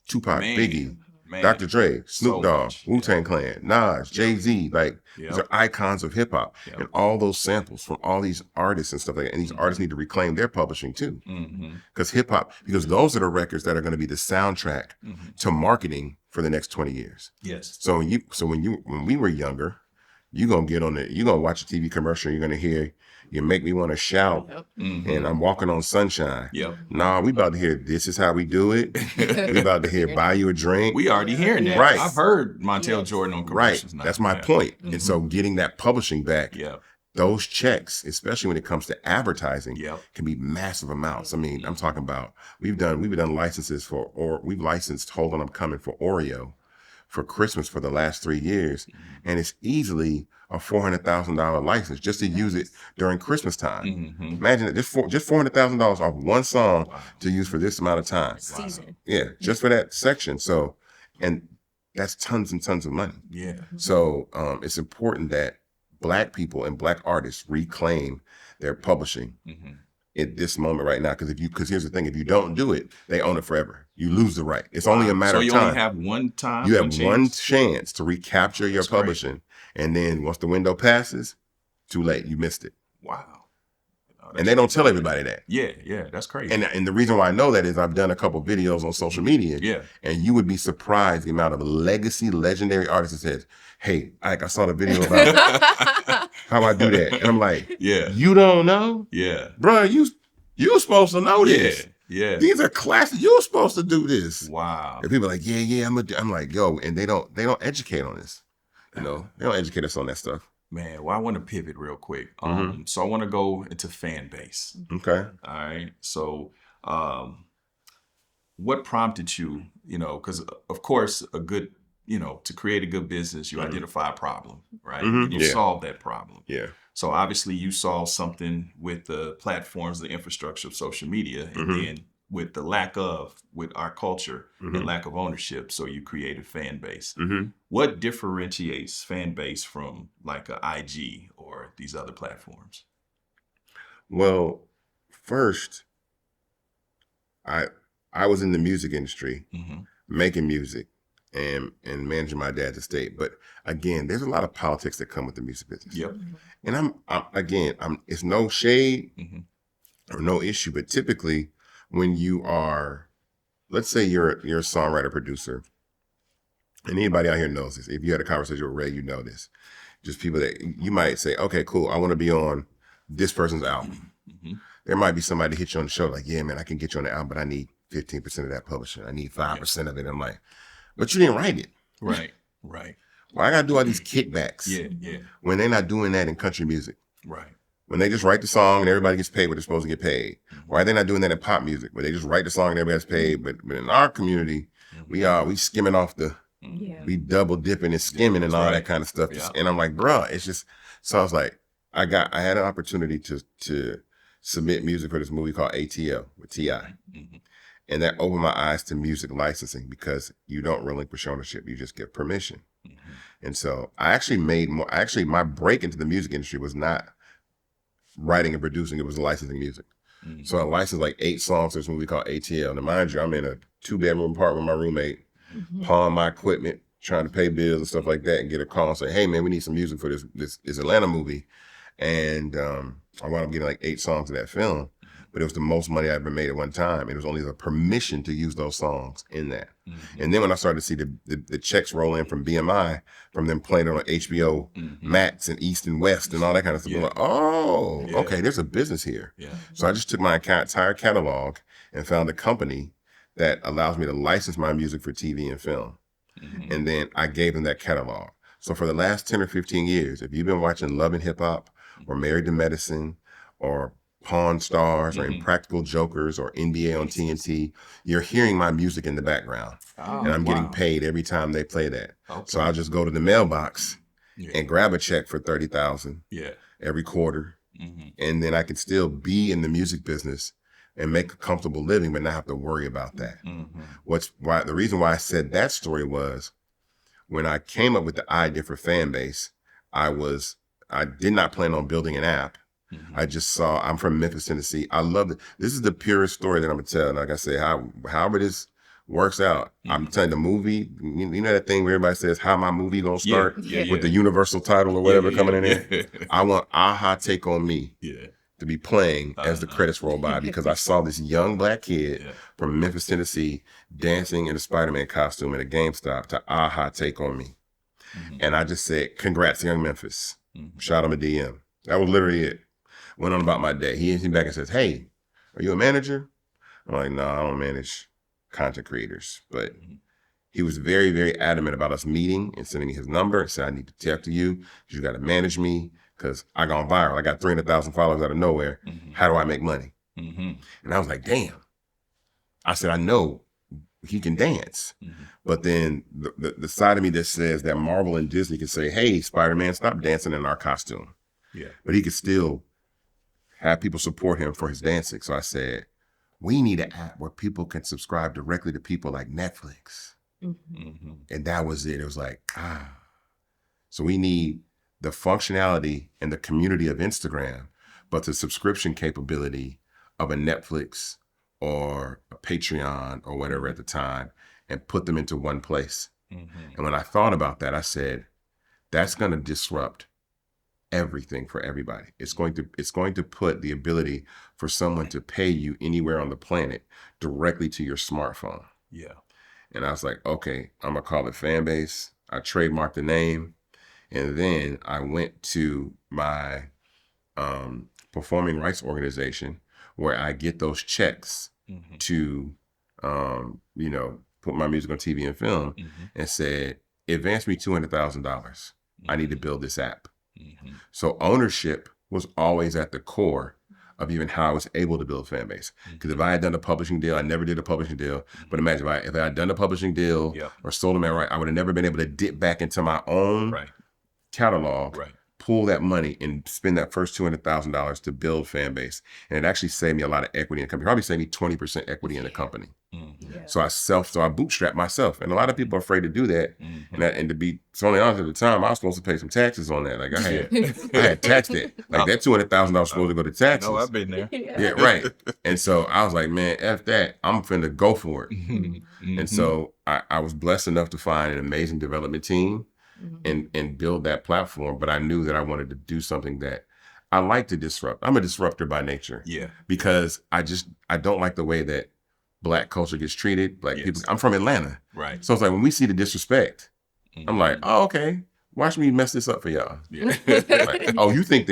[SPEAKER 2] Tupac,
[SPEAKER 3] Man.
[SPEAKER 2] Biggie,
[SPEAKER 3] Man.
[SPEAKER 2] Dr. Dre, Snoop
[SPEAKER 3] So
[SPEAKER 2] Dogg,
[SPEAKER 3] much.
[SPEAKER 2] Wu-Tang Clan, Nas, Jay-Z, these are icons of hip hop.
[SPEAKER 3] Yep.
[SPEAKER 2] And all those samples from all these artists and stuff like that. And these artists need to reclaim their publishing too. Because hip hop, because those are the records that are going to be the soundtrack to marketing for the next 20 years.
[SPEAKER 3] Yes.
[SPEAKER 2] So when we were younger, you're going to watch a TV commercial, you're going to hear, you make me want to shout, and I'm walking on sunshine.
[SPEAKER 3] Yep.
[SPEAKER 2] Nah, we about to hear, this is how we do it. We about to hear, buy you a drink.
[SPEAKER 3] We already hearing that.
[SPEAKER 2] Right.
[SPEAKER 3] I've heard Montel Jordan on
[SPEAKER 2] Right.
[SPEAKER 3] commercials now.
[SPEAKER 2] That's my point. And so getting that publishing back, those checks, especially when it comes to advertising, can be massive amounts. I mean, I'm talking about, we've done licenses we've licensed Hold On, I'm Coming for Oreo for Christmas for the last 3 years. And it's easily a $400,000 license just to use it during Christmas time. Imagine it, just $400,000 off one song to use for this amount of time.
[SPEAKER 5] Season.
[SPEAKER 2] Yeah, just for that section. So, and that's tons and tons of money.
[SPEAKER 3] Yeah.
[SPEAKER 2] So it's important that Black people and Black artists reclaim their publishing at this moment right now. Because here's the thing, if you don't do it, they own it forever. You lose the right. It's only a matter of time.
[SPEAKER 3] So you only have one time?
[SPEAKER 2] You have one chance to recapture your publishing. And then once the window passes, too late. You missed it.
[SPEAKER 3] Wow.
[SPEAKER 2] And they don't tell everybody that.
[SPEAKER 3] Yeah, that's crazy.
[SPEAKER 2] And the reason why I know that is I've done a couple videos on social media.
[SPEAKER 3] Yeah.
[SPEAKER 2] And you would be surprised the amount of legendary artists that says, hey, Ike, I saw the video about how I do that. And I'm like, you don't know?
[SPEAKER 3] Yeah.
[SPEAKER 2] Bro, you supposed to know this.
[SPEAKER 3] Yeah.
[SPEAKER 2] These are classics. You're supposed to do this.
[SPEAKER 3] Wow.
[SPEAKER 2] And people are like, yeah, I'm like, yo, and they don't educate on this. They don't educate us on that stuff.
[SPEAKER 3] Man, well, I want to pivot real quick.
[SPEAKER 2] Mm-hmm.
[SPEAKER 3] So I want to go into fan base.
[SPEAKER 2] Okay.
[SPEAKER 3] All right. So what prompted you, because of course a good, to create a good business, you identify a problem, right?
[SPEAKER 2] Mm-hmm.
[SPEAKER 3] And you solve that problem.
[SPEAKER 2] Yeah.
[SPEAKER 3] So obviously you saw something with the platforms, the infrastructure of social media, and then with the lack of, with our culture and lack of ownership. So you created fan base. What differentiates fan base from like a IG or these other platforms?
[SPEAKER 2] Well, first, I was in the music industry, making music and managing my dad's estate. But again, there's a lot of politics that come with the music business.
[SPEAKER 3] Yep.
[SPEAKER 2] And I'm it's no shade or no issue, but typically when you are, let's say you're a songwriter, producer, and anybody out here knows this. If you had a conversation with Ray, you know this. Just people that you might say, okay, cool, I want to be on this person's album. There might be somebody hit you on the show like, yeah, man, I can get you on the album, but I need 15% of that publishing. I need 5% of it. I'm like, but you didn't write it.
[SPEAKER 3] Right.
[SPEAKER 2] Well, I got to do all these kickbacks.
[SPEAKER 3] Yeah.
[SPEAKER 2] When they're not doing that in country music.
[SPEAKER 3] Right.
[SPEAKER 2] When they just write the song and everybody gets paid what they're supposed to get paid. Why are they not doing that in pop music? Where they just write the song and everybody gets paid. But in our community, we skimming off we double dipping and skimming and all that kind of stuff.
[SPEAKER 3] Yeah.
[SPEAKER 2] And I'm like, bruh, it's just, so I was like, I had an opportunity to submit music for this movie called ATL with T.I. And that opened my eyes to music licensing because you don't relinquish ownership, you just get permission. And so I actually my break into the music industry was not writing and producing, it was licensing music. So I licensed like 8 songs for this movie called ATL. Now mind you, I'm in a 2-bedroom apartment with my roommate, pawn my equipment, trying to pay bills and stuff like that, and get a call and say, hey man, we need some music for this Atlanta movie. And I wound up getting like 8 songs of that film, but it was the most money I ever made at one time. It was only the permission to use those songs in that. And then when I started to see the checks roll in from BMI, from them playing it on HBO Max and East and West and all that kind of stuff, I'm like, okay, there's a business here. So I just took my entire catalog and found a company that allows me to license my music for TV and film. And then I gave them that catalog. So for the last 10 or 15 years, if you've been watching Love and Hip Hop or Married to Medicine or Pawn Stars or Impractical Jokers or NBA on TNT, you're hearing my music in the background. And I'm getting paid every time they play that. So I'll just go to the mailbox and grab a check for $30,000 every quarter. And then I can still be in the music business and make a comfortable living, but not have to worry about that. The reason why I said that story was when I came up with the idea for fan base, I did not plan on building an app. I just saw, I'm from Memphis, Tennessee. I love it. This is the purest story that I'm gonna tell. And like I say, however this works out, I'm telling the movie, you know that thing where everybody says, how my movie gonna start with the universal title or whatever coming in there? I want AHA Take On Me to be playing as the credits roll by because I saw this young black kid from Memphis, Tennessee dancing in a Spider-Man costume at a GameStop to AHA Take On Me. And I just said, congrats, Young Memphis. Shot him a DM. That was literally it. Went on about my day. He hit me back and says, hey, are you a manager? I'm like, no, I don't manage content creators. But he was very, very adamant about us meeting and sending me his number and said, I need to talk to you because you got to manage me because I gone viral. I got 300,000 followers out of nowhere. How do I make money? And I was like, damn. I said, I know he can dance. But then the side of me that says that Marvel and Disney can say, hey, Spider-Man, stop dancing in our costume. But he could still have people support him for his dancing. So I said, we need an app where people can subscribe directly to people like Netflix. And that was it. It was like, So we need the functionality and the community of Instagram, but the subscription capability of a Netflix or a Patreon or whatever at the time, and put them into one place. And when I thought about that, I said, that's going to disrupt everything for everybody. It's going to put the ability for someone to pay you anywhere on the planet directly to your smartphone. And I was like, okay, I'm gonna call it Fanbase. I trademarked the name, and then I went to my performing rights organization where I get those checks to put my music on TV and film, and said, advance me $200,000 I need to build this app.
[SPEAKER 3] Mm-hmm.
[SPEAKER 2] So ownership was always at the core of even how I was able to build a fan base. Because if I had done a publishing deal, I never did a publishing deal. But imagine if I had done a publishing deal or sold them outright, I would have never been able to dip back into my own catalog, pull that money and spend that first $200,000 to build fan base. And it actually saved me a lot of equity in the company. Probably saved me 20% equity in the company.
[SPEAKER 3] Mm-hmm.
[SPEAKER 2] So I bootstrapped myself. And a lot of people are afraid to do that.
[SPEAKER 3] Mm-hmm.
[SPEAKER 2] And to be totally honest, at the time, I was supposed to pay some taxes on that. Like I had tax debt. Like that $200,000 was supposed to go to taxes.
[SPEAKER 3] No, I've been there.
[SPEAKER 2] Yeah, right. And so I was like, man, F that. I'm finna go for it.
[SPEAKER 3] Mm-hmm.
[SPEAKER 2] And so I was blessed enough to find an amazing development team and build that platform. But I knew that I wanted to do something that I like to disrupt. I'm a disruptor by nature.
[SPEAKER 3] Yeah.
[SPEAKER 2] Because I don't like the way that Black culture gets treated. Like people, I'm from Atlanta.
[SPEAKER 3] Right.
[SPEAKER 2] So it's like when we see the disrespect, I'm like, oh, okay, watch me mess this up for y'all.
[SPEAKER 3] Yeah.
[SPEAKER 2] Like, so you think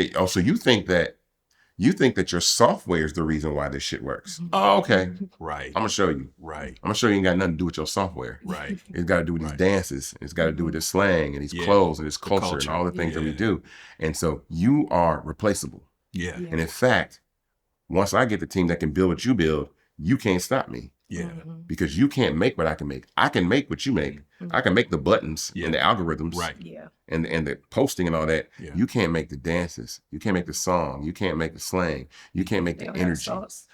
[SPEAKER 2] that your software is the reason why this shit works. Oh, okay.
[SPEAKER 3] Right.
[SPEAKER 2] I'm gonna show you.
[SPEAKER 3] Right.
[SPEAKER 2] I'm gonna show you ain't got nothing to do with your software.
[SPEAKER 3] Right.
[SPEAKER 2] It's got to do with these dances. It's got to do with this slang and these clothes and this culture and all the things that we do. And so you are replaceable.
[SPEAKER 3] Yeah.
[SPEAKER 2] And in fact, once I get the team that can build what you build, you can't stop me.
[SPEAKER 3] Yeah.
[SPEAKER 2] Because you can't make what I can make. I can make what you make. I can make the buttons and the algorithms.
[SPEAKER 3] Right.
[SPEAKER 4] Yeah.
[SPEAKER 2] And the posting and all that.
[SPEAKER 3] Yeah.
[SPEAKER 2] You can't make the dances. You can't make the song. You can't make the slang. You can't make the energy.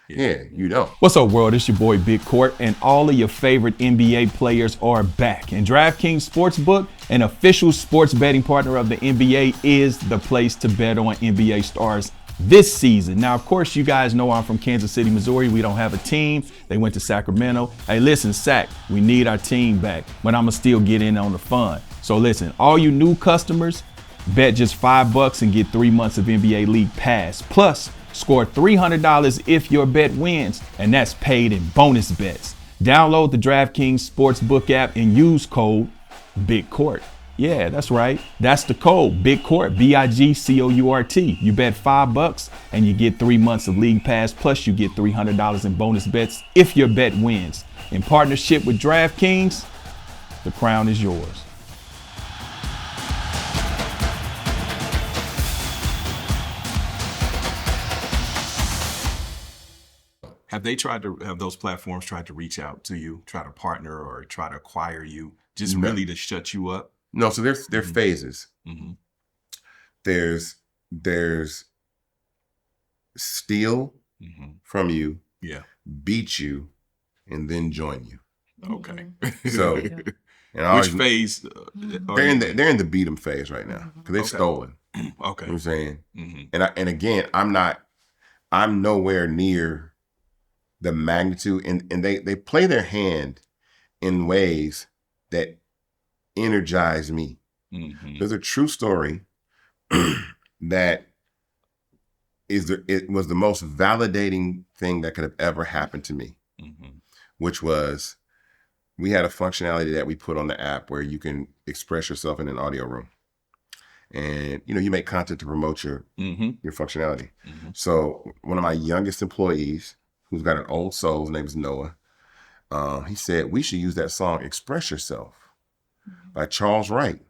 [SPEAKER 2] Yeah, you know.
[SPEAKER 6] What's up, world? It's your boy Big Court, and all of your favorite NBA players are back. And DraftKings Sportsbook, an official sports betting partner of the NBA, is the place to bet on NBA stars this season. Now, of course, you guys know I'm from Kansas City, Missouri. We don't have a team. They went to Sacramento. Hey, listen, Sac, we need our team back, but I'ma still get in on the fun. So listen, all you new customers, bet just $5 and get 3 months of NBA League Pass. Plus, score $300 if your bet wins, and that's paid in bonus bets. Download the DraftKings Sportsbook app and use code BIGCOURT. Yeah, that's right. That's the code, BIGCOURT, BIGCOURT. You bet $5 and you get 3 months of League Pass, plus you get $300 in bonus bets if your bet wins. In partnership with DraftKings, the crown is yours.
[SPEAKER 3] Have those platforms tried to reach out to you, try to partner or try to acquire you, just really to shut you up?
[SPEAKER 2] No, so there's phases.
[SPEAKER 3] Mm-hmm.
[SPEAKER 2] There's steal from you, beat you, and then join you.
[SPEAKER 3] Okay.
[SPEAKER 2] So, and
[SPEAKER 3] which phase?
[SPEAKER 2] They're in the beat 'em phase right now because they've stolen.
[SPEAKER 3] Okay.
[SPEAKER 2] You know what I'm saying?
[SPEAKER 3] Mm-hmm.
[SPEAKER 2] And again, I'm nowhere near the magnitude, and they play their hand in ways that energize me.
[SPEAKER 3] Mm-hmm.
[SPEAKER 2] There's a true story that it was the most validating thing that could have ever happened to me, which was we had a functionality that we put on the app where you can express yourself in an audio room. And, you make content to promote your functionality.
[SPEAKER 3] Mm-hmm.
[SPEAKER 2] So one of my youngest employees, who's got an old soul, his name is Noah, he said, we should use that song, Express Yourself, by Charles Wright.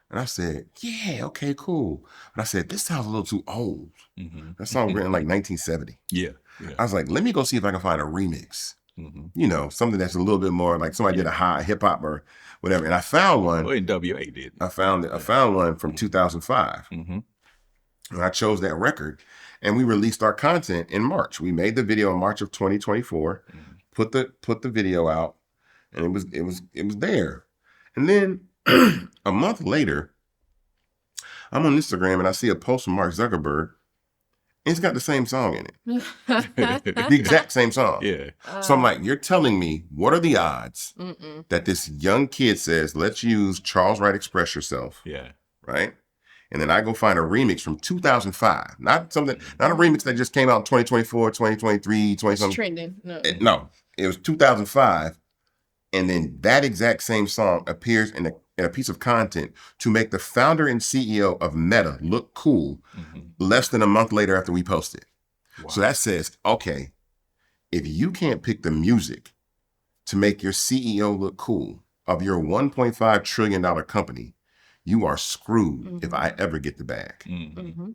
[SPEAKER 2] And I said, yeah, okay, cool. But I said, this sounds a little too old.
[SPEAKER 3] Mm-hmm.
[SPEAKER 2] That song was written like 1970.
[SPEAKER 3] Yeah.
[SPEAKER 2] I was like, let me go see if I can find a remix. Something that's a little bit more like somebody did a high hip hop or whatever. And I found one.
[SPEAKER 3] Well, NWA did.
[SPEAKER 2] I found one from 2005.
[SPEAKER 3] Mm-hmm.
[SPEAKER 2] And I chose that record, and we released our content in March. We made the video in March of 2024, put the video out, and it was there. And then a month later, I'm on Instagram and I see a post from Mark Zuckerberg. And it's got the same song in it. The exact same song.
[SPEAKER 3] Yeah.
[SPEAKER 2] So I'm like, you're telling me, what are the odds that this young kid says, let's use Charles Wright, Express Yourself.
[SPEAKER 3] Yeah.
[SPEAKER 2] Right? And then I go find a remix from 2005. Not a remix that just came out in 2024, 2023, 20 something.
[SPEAKER 5] It's trending.
[SPEAKER 2] No, it was 2005. And then that exact same song appears in a piece of content to make the founder and CEO of Meta look cool less than a month later after we posted. Wow. So that says, okay, if you can't pick the music to make your CEO look cool of your $1.5 trillion company, you are screwed if I ever get the bag,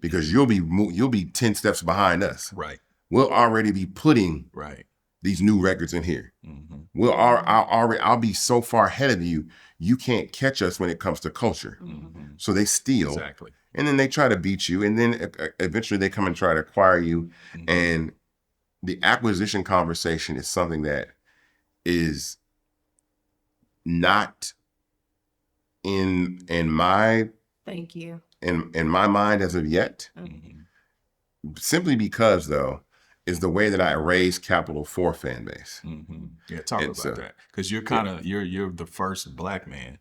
[SPEAKER 2] because you'll be 10 steps behind us.
[SPEAKER 3] Right.
[SPEAKER 2] We'll already be putting these new records in here. I'll be so far ahead of you, you can't catch us when it comes to culture. So they steal.
[SPEAKER 3] Exactly.
[SPEAKER 2] And then they try to beat you. And then eventually they come and try to acquire you. And the acquisition conversation is something that is not in my
[SPEAKER 4] Thank you.
[SPEAKER 2] in my mind as of yet. Simply because, though, is the way that I raise capital for fan base.
[SPEAKER 3] Yeah, talk about that, because you're kind of you're the first Black man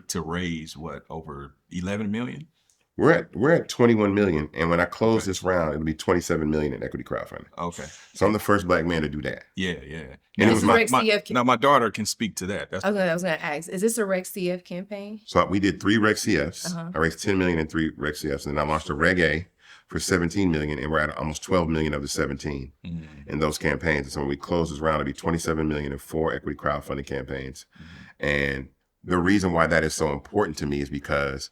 [SPEAKER 3] to raise over 11 million.
[SPEAKER 2] We're at 21 million, and when I close this round, it'll be 27 million in equity crowdfunding.
[SPEAKER 3] Okay,
[SPEAKER 2] so I'm the first Black man to do that.
[SPEAKER 3] Yeah.
[SPEAKER 2] And it was
[SPEAKER 3] my daughter can speak to that.
[SPEAKER 4] I was gonna ask, is this a Rec CF campaign?
[SPEAKER 2] So we did 3 Rec CFs. I raised 10 million in 3 Rec CFs, and then I launched a Reg A for 17 million, and we're at almost 12 million of the 17 in those campaigns. And so when we close this round, it'll be 27 million in 4 equity crowdfunding campaigns. And the reason why that is so important to me is because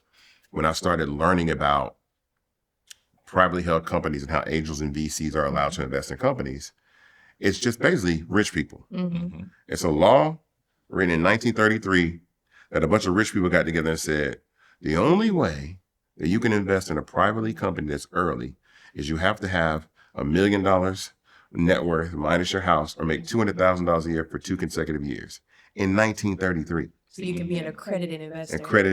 [SPEAKER 2] when I started learning about privately held companies and how angels and VCs are allowed to invest in companies, it's just basically rich people. It's a law written in 1933 that a bunch of rich people got together and said, the only way that you can invest in a privately company that's early is you have to have $1 million net worth minus your house, or make $200,000 a year for 2 consecutive years in 1933.
[SPEAKER 4] So you can be an accredited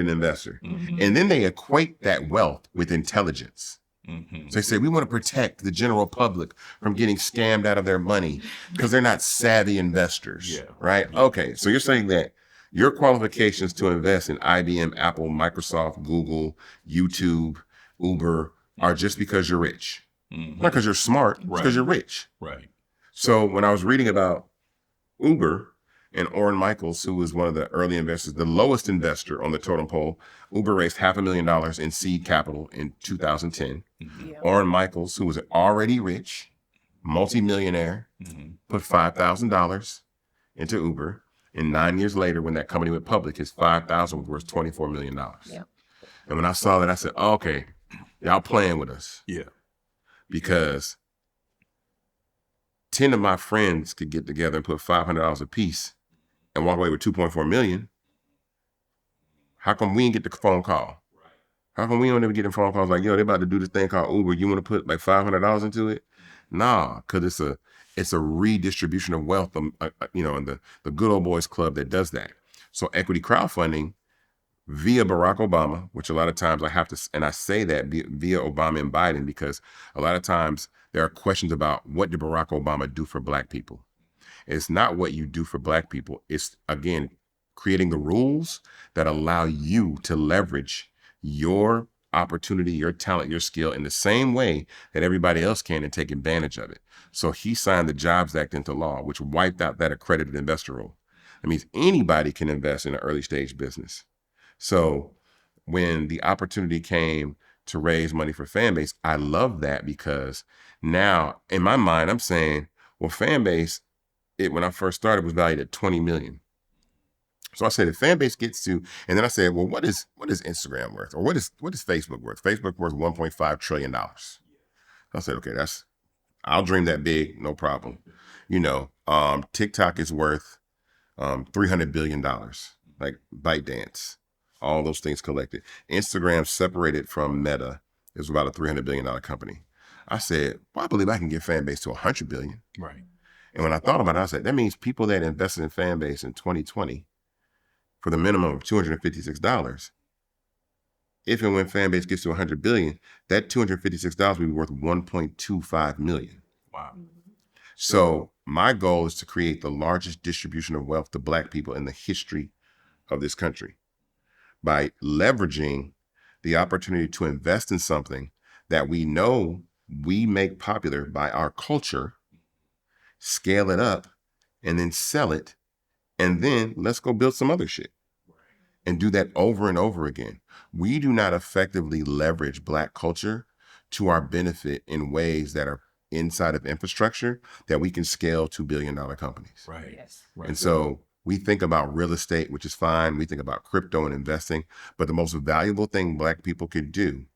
[SPEAKER 4] investor.
[SPEAKER 2] And then they equate that wealth with intelligence. So they say, we want to protect the general public from getting scammed out of their money because they're not savvy investors, right? Okay, so you're saying that your qualifications to invest in IBM, Apple, Microsoft, Google, YouTube, Uber are just because you're rich. Not because you're smart, it's because you're rich.
[SPEAKER 3] Right.
[SPEAKER 2] So when I was reading about Uber and Orrin Michaels, who was one of the early investors, the lowest investor on the totem pole, Uber raised $500,000 in seed capital in 2010. Orrin Michaels, who was already rich, multimillionaire, put $5,000 into Uber. And 9 years later, when that company went public, his $5,000 was worth $24 million. And when I saw that, I said, oh, okay, y'all playing with us. Because 10 of my friends could get together and put $500 a piece and walk away with 2.4 million. How come we didn't get the phone call? How come we don't ever get the phone calls like, yo, they're about to do this thing called Uber. You want to put like $500 into it? Nah, because it's a redistribution of wealth, and the good old boys club that does that. So equity crowdfunding via Barack Obama, which a lot of times I have to, and I say that via Obama and Biden, because a lot of times there are questions about what did Barack Obama do for Black people? It's not what you do for Black people. It's, again, creating the rules that allow you to leverage your opportunity, your talent, your skill in the same way that everybody else can, and take advantage of it. So he signed the Jobs Act into law, which wiped out that accredited investor rule. That means anybody can invest in an early stage business. So when the opportunity came to raise money for Fanbase, I love that, because now in my mind, I'm saying, well, Fanbase, when I first started, was valued at 20 million. So I said, if Fanbase gets to, and then I said, well, what is Instagram worth? Or what is Facebook worth? Facebook worth $1.5 trillion. I said, okay, I'll dream that big, no problem. TikTok is worth $300 billion, like ByteDance, all those things collected. Instagram, separated from Meta, is about a $300 billion company. I said, well, I believe I can get Fanbase to $100 billion.
[SPEAKER 3] Right.
[SPEAKER 2] And when I thought about it, I said, that means people that invested in Fanbase in 2020 for the minimum of $256, if and when Fanbase gets to $100 billion, that $256 will be worth $1.25 million.
[SPEAKER 3] Wow.
[SPEAKER 2] So my goal is to create the largest distribution of wealth to Black people in the history of this country by leveraging the opportunity to invest in something that we know we make popular by our culture, scale it up, and then sell it. And then let's go build some other shit and do that over and over again. We do not effectively leverage Black culture to our benefit in ways that are inside of infrastructure that we can scale to $1 billion companies.
[SPEAKER 3] Right.
[SPEAKER 4] Yes.
[SPEAKER 3] Right.
[SPEAKER 2] And so We think about real estate, which is fine. We think about crypto and investing. But the most valuable thing Black people can do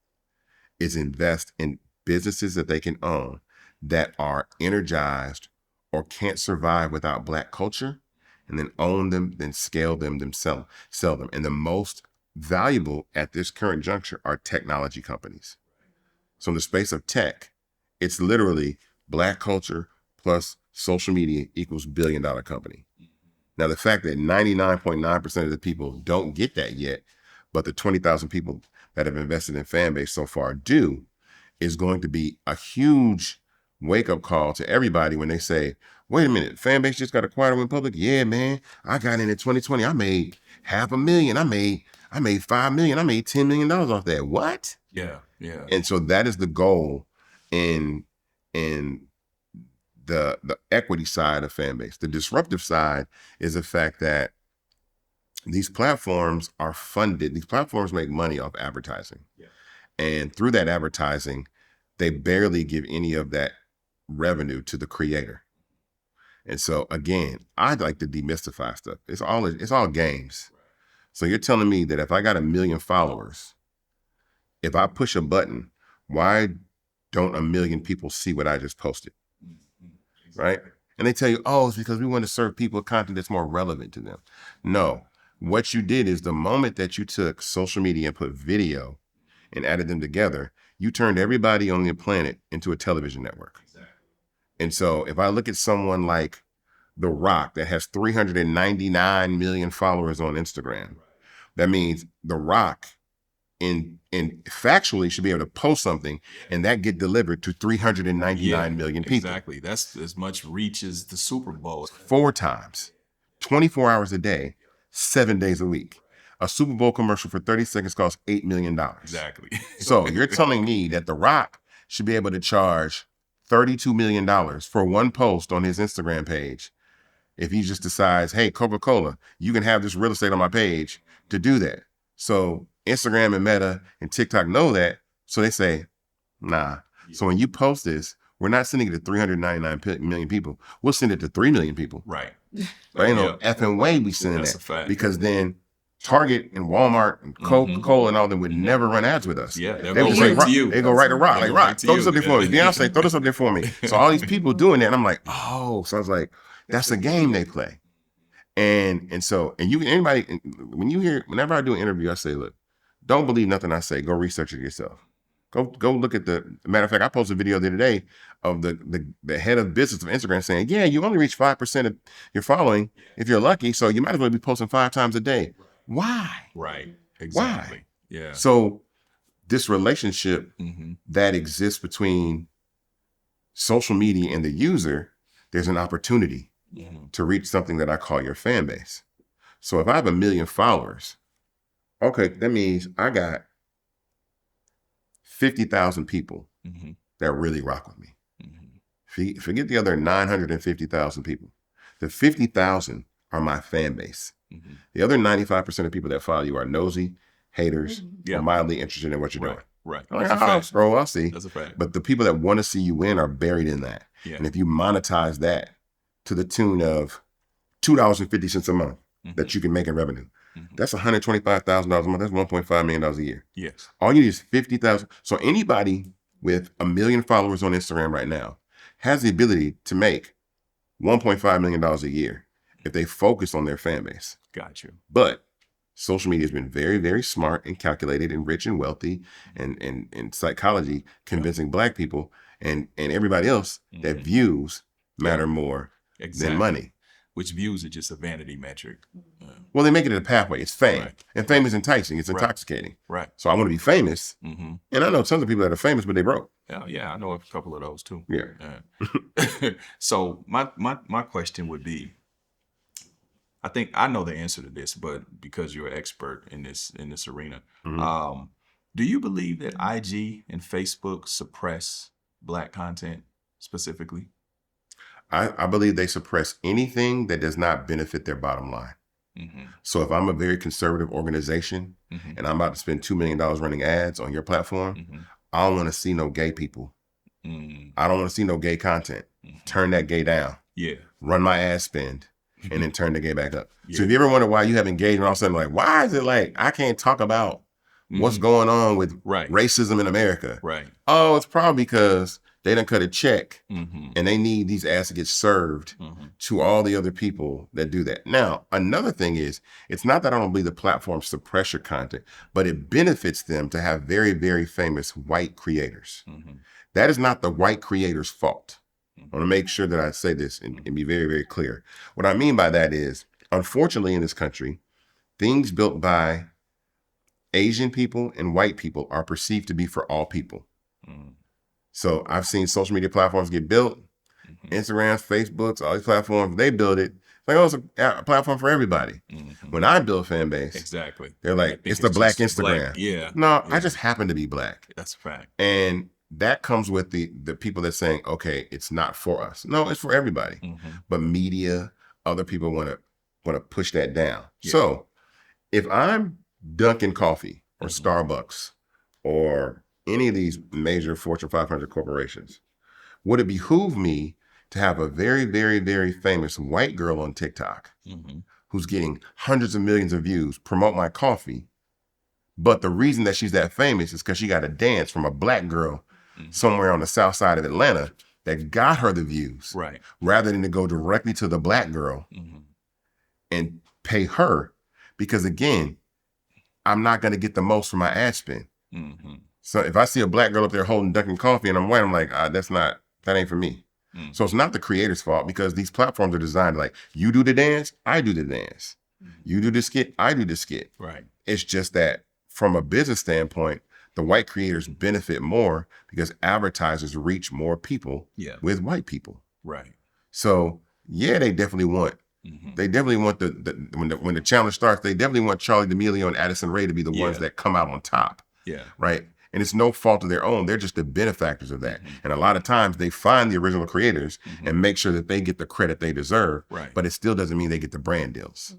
[SPEAKER 2] is invest in businesses that they can own that are energized or can't survive without Black culture, and then own them, then scale them, then sell them. And the most valuable at this current juncture are technology companies. So in the space of tech, it's literally Black culture plus social media equals $1 billion company. Now, the fact that 99.9% of the people don't get that yet, but the 20,000 people that have invested in Fanbase so far do, is going to be a huge wake-up call to everybody when they say, wait a minute, Fanbase just got acquired in public? Yeah, man, I got in 2020. I made $500,000. I made $5 million. I made $10 million off that. What?
[SPEAKER 3] Yeah.
[SPEAKER 2] And so that is the goal in the equity side of Fanbase. The disruptive side is the fact that these platforms are funded. These platforms make money off advertising. Yeah. And through that advertising, they barely give any of that revenue to the creator. And so again, I'd like to demystify stuff. It's all games. Right. So you're telling me that if I got 1 million followers, if I push a button, why don't 1 million people see what I just posted? Right? And they tell you, oh, it's because we want to serve people content that's more relevant to them. No, what you did is the moment that you took social media and put video and added them together, you turned everybody on the planet into a television network. Exactly. And so if I look at someone like The Rock that has 399 million followers on Instagram, that means The Rock in factually should be able to post something and that get delivered to 399 million people.
[SPEAKER 3] Exactly. That's as much reach as the Super Bowl.
[SPEAKER 2] 4 times, 24 hours a day, 7 days a week. A Super Bowl commercial for 30 seconds costs $8 million.
[SPEAKER 3] Exactly.
[SPEAKER 2] So you're telling me that The Rock should be able to charge $32 million for one post on his Instagram page if he just decides, hey, Coca-Cola, you can have this real estate on my page to do that. So Instagram and Meta and TikTok know that, so they say, nah. So when you post this, we're not sending it to 399 million people. We'll send it to 3 million people.
[SPEAKER 3] Right.
[SPEAKER 2] But ain't no effing way we sending
[SPEAKER 3] That's
[SPEAKER 2] that.
[SPEAKER 3] a fact.
[SPEAKER 2] Because then Target and Walmart and Coca-Cola and all them would never run ads with us.
[SPEAKER 3] Yeah,
[SPEAKER 2] they
[SPEAKER 3] go
[SPEAKER 2] would say,
[SPEAKER 3] right to you.
[SPEAKER 2] They go right to Rock. Like, Rock, throw this up there for me.
[SPEAKER 3] Yeah.
[SPEAKER 2] Beyonce, throw this up there for me. So all these people doing that, and I'm like, oh. So I was like, that's a game they play. And anybody, whenever I do an interview, I say, look, don't believe nothing I say. Go research it yourself. Go look at matter of fact, I posted a video the other day of the head of business of Instagram saying, yeah, you only reach 5% of your following if you're lucky. So you might as well be posting 5 times a day. Why?
[SPEAKER 3] Right. Exactly.
[SPEAKER 2] Why?
[SPEAKER 3] Yeah.
[SPEAKER 2] So this relationship that exists between social media and the user, there's an opportunity to reach something that I call your fan base. So if I have 1 million followers, okay, that means I got 50,000 people that really rock with me. Forget the other 950,000 people. The 50,000 are my fan base. The other 95% of people that follow you are nosy, haters, or mildly interested in what you're doing.
[SPEAKER 3] Right.
[SPEAKER 2] Like, I'll scroll, I'll see.
[SPEAKER 3] That's a fact.
[SPEAKER 2] But the people that want to see you win are buried in that. Yeah. And if you monetize that to the tune of $2.50 a month that you can make in revenue, that's $125,000 a month. That's $1.5 million a year.
[SPEAKER 3] Yes.
[SPEAKER 2] All you need is 50,000. So anybody with 1 million followers on Instagram right now has the ability to make $1.5 million a year if they focus on their fan base.
[SPEAKER 3] Got you.
[SPEAKER 2] But social media has been very, very smart and calculated and rich and wealthy and psychology convincing Black people and everybody else that views matter more than money.
[SPEAKER 3] Which views are just a vanity metric.
[SPEAKER 2] Well, they make it a pathway. It's fame.
[SPEAKER 3] Right.
[SPEAKER 2] And fame is enticing. It's intoxicating.
[SPEAKER 3] Right.
[SPEAKER 2] So I want to be famous. And I know tons of people that are famous, but they broke.
[SPEAKER 3] Yeah, I know a couple of those too.
[SPEAKER 2] Yeah.
[SPEAKER 3] So my question would be, I think I know the answer to this, but because you're an expert in this arena, do you believe that IG and Facebook suppress Black content specifically?
[SPEAKER 2] I believe they suppress anything that does not benefit their bottom line. So if I'm a very conservative organization and I'm about to spend $2 million running ads on your platform, I don't want to see no gay people. I don't want to see no gay content. Turn that gay down.
[SPEAKER 3] Yeah.
[SPEAKER 2] Run my ad spend. and then turn the game back up. So if you ever wonder why you have engagement, all of a sudden like, why is it like I can't talk about what's going on with racism in America?
[SPEAKER 3] Right.
[SPEAKER 2] Oh, it's probably because they done cut a check and they need these ads to get served to all the other people that do that. Now, another thing is, it's not that I don't believe the platforms suppress your content, but it benefits them to have very, very famous white creators. That is not the white creator's fault. I want to make sure that I say this and be very, very clear. What I mean by that is, unfortunately in this country, things built by Asian people and white people are perceived to be for all people. So I've seen social media platforms get built, Instagrams, Facebooks, all these platforms, they build it. Like, oh, it's a platform for everybody. When I build fan base, they're like, it's the black Instagram. No, I just happen to be black.
[SPEAKER 3] That's a fact.
[SPEAKER 2] And that comes with the people that's saying, okay, it's not for us. No, it's for everybody. But media, other people want to push that down. So if I'm Dunkin' Coffee or Starbucks or any of these major Fortune 500 corporations, would it behoove me to have a very, very, very famous white girl on TikTok who's getting hundreds of millions of views promote my coffee? But the reason that she's that famous is because she got a dance from a black girl somewhere on the south side of Atlanta that got her the views, rather than to go directly to the black girl and pay her. Because again, I'm not going to get the most from my ad spend. So if I see a black girl up there holding Dunkin' Coffee and I'm white, I'm like, that ain't for me. So it's not the creator's fault, because these platforms are designed like, you do the dance, I do the dance. You do the skit, I do the skit. It's just that from a business standpoint, the white creators benefit more because advertisers reach more people with white people. So yeah, they definitely want they definitely want when the challenge starts, they definitely want Charli D'Amelio and Addison Rae to be the ones that come out on top. Right. And it's no fault of their own. They're just the benefactors of that. And a lot of times they find the original creators and make sure that they get the credit they deserve. But it still doesn't mean they get the brand deals.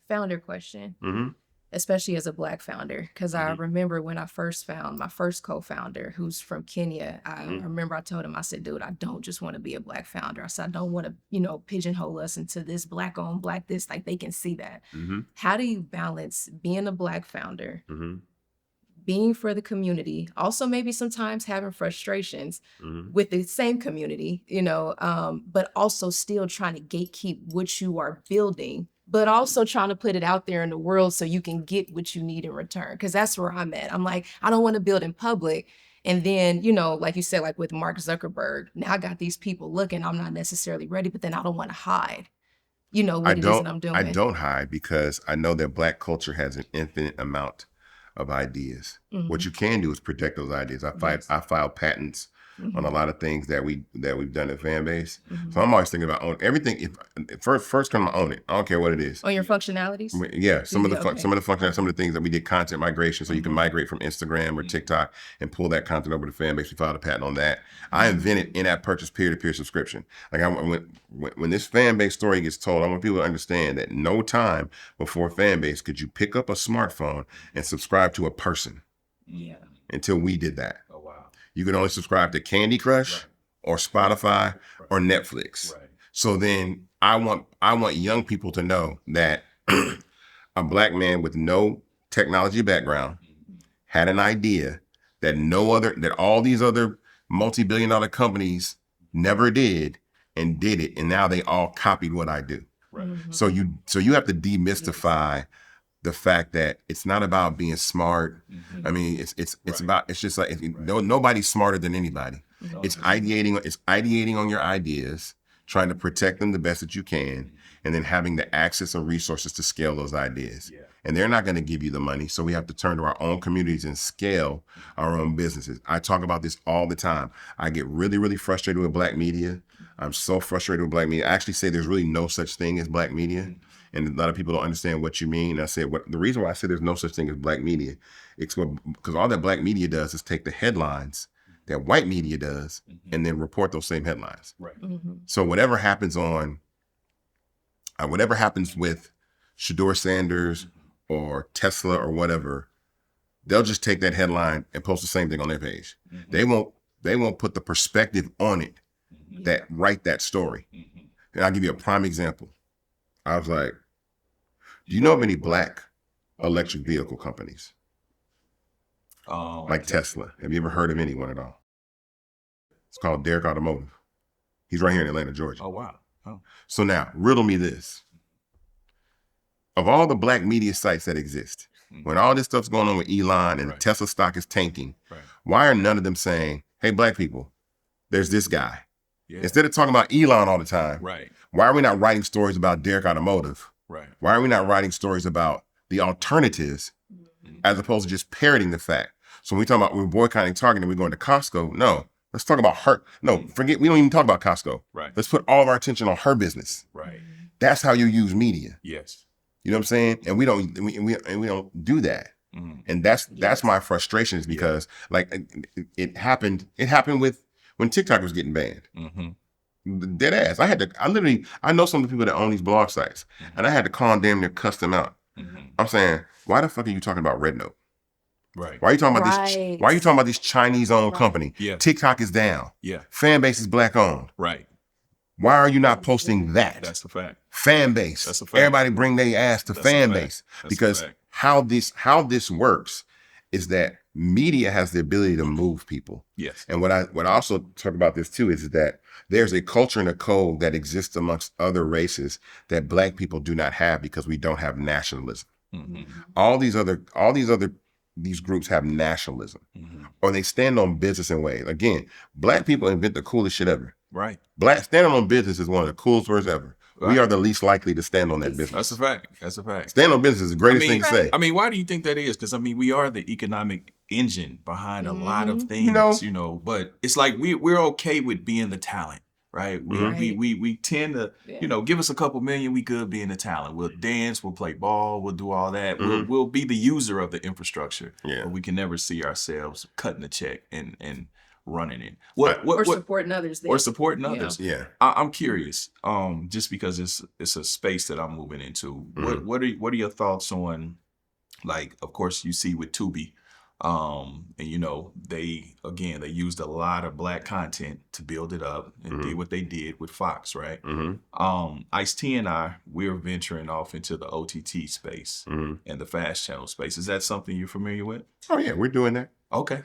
[SPEAKER 4] Founder question. Especially as a black founder, because I remember when I first found my first co-founder, who's from Kenya. I remember I told him, I said, dude, I don't just want to be a black founder. I said, I don't want to, pigeonhole us into this black owned, black this, like they can see that. How do you balance being a black founder, being for the community, also maybe sometimes having frustrations with the same community, but also still trying to gatekeep what you are building, but also trying to put it out there in the world so you can get what you need in return? Because that's where I'm at. I'm like, I don't want to build in public. And then, like you said, like with Mark Zuckerberg, now I got these people looking, I'm not necessarily ready, but then I don't want to hide, what it is that I'm doing.
[SPEAKER 2] I don't hide because I know that black culture has an infinite amount of ideas. What you can do is protect those ideas. I file patents on a lot of things that we've done at Fanbase. So I'm always thinking about owning everything. If first come to own it. I don't care what it is.
[SPEAKER 4] On your functionalities?
[SPEAKER 2] Yeah, some of the functionalities, some of the things that we did content migration, so you can migrate from Instagram or TikTok and pull that content over to Fanbase. We filed a patent on that. I invented in-app purchase peer-to-peer subscription. Like when this Fanbase story gets told, I want people to understand that no time before Fanbase could you pick up a smartphone and subscribe to a person. Until we did that. You could only subscribe to Candy Crush or Spotify or Netflix. So then I want young people to know that a black man with no technology background had an idea that all these other multi-billion-dollar companies never did, and did it, and now they all copied what I do. So you have to demystify the fact that it's not about being smart. I mean, it's just like nobody's smarter than anybody. It's ideating on your ideas, trying to protect them the best that you can, and then having the access and resources to scale those ideas. And they're not going to give you the money, so we have to turn to our own communities and scale our own businesses. I talk about this all the time. I get really, really frustrated with black media. I'm so frustrated with black media. I actually say there's really no such thing as black media. And a lot of people don't understand what you mean. I said, the reason why I say there's no such thing as black media, it's because all that black media does is take the headlines that white media does and then report those same headlines. So whatever happens with Shedeur Sanders or Tesla or whatever, they'll just take that headline and post the same thing on their page. They won't put the perspective on it that write that story. And I'll give you a prime example. I was like, do you know of any black electric vehicle companies? Like Tesla. Have you ever heard of anyone at all? It's called Derek Automotive. He's right here in Atlanta, Georgia.
[SPEAKER 3] Oh, wow. Oh.
[SPEAKER 2] So now, riddle me this. Of all the black media sites that exist, when all this stuff's going on with Elon and Tesla stock is tanking, why are none of them saying, hey, black people, there's this guy? Yeah. Instead of talking about Elon all the time, why are we not writing stories about Derek Automotive? Why are we not writing stories about the alternatives as opposed to just parroting the fact? So when we talk about we're boycotting Target and we're going to Costco, no, let's talk about her. No, forget, we don't even talk about Costco. Let's put all of our attention on her business. That's how you use media.
[SPEAKER 3] Yes.
[SPEAKER 2] You know what I'm saying? And we don't do that. And that's my frustration, is because like it happened with when TikTok was getting banned. Dead ass. I know some of the people that own these blog sites, and I had to call and damn near cuss them out. I'm saying, why the fuck are you talking about Red Note? Why are you talking about this? Why are you talking about this Chinese-owned company? TikTok is down. Fan base is black-owned. Why are you not posting that?
[SPEAKER 3] That's a fact.
[SPEAKER 2] Fan base. That's a fact. Everybody bring their ass to fan base. Because how this works is that media has the ability to move people.
[SPEAKER 3] Yes.
[SPEAKER 2] And what I also talk about this too is that there's a culture and a code that exists amongst other races that black people do not have because we don't have nationalism. All these groups have nationalism, or they stand on business in ways. Again, black people invent the coolest shit ever. Black standing on business is one of the coolest words ever. We are the least likely to stand on that business.
[SPEAKER 3] That's a fact. That's a fact.
[SPEAKER 2] Stand on business is the greatest thing to say.
[SPEAKER 3] I mean, why do you think that is? Because we are the economic engine behind a lot of things, but it's like we're okay with being the talent. Right. We tend to, give us a couple million, we could be in the talent. We'll dance, we'll play ball, we'll do all that. We'll be the user of the infrastructure. But we can never see ourselves cutting a check and running it.
[SPEAKER 4] Or supporting others.
[SPEAKER 3] Or supporting others.
[SPEAKER 2] Yeah.
[SPEAKER 3] I'm curious, just because it's a space that I'm moving into. What are your thoughts on, like, of course you see with Tubi, and they used a lot of black content to build it up and did what they did with Fox, right? Ice-T and we're venturing off into the OTT space and the fast channel space. Is that something you're familiar with?
[SPEAKER 2] Oh yeah, we're doing that.
[SPEAKER 3] Okay.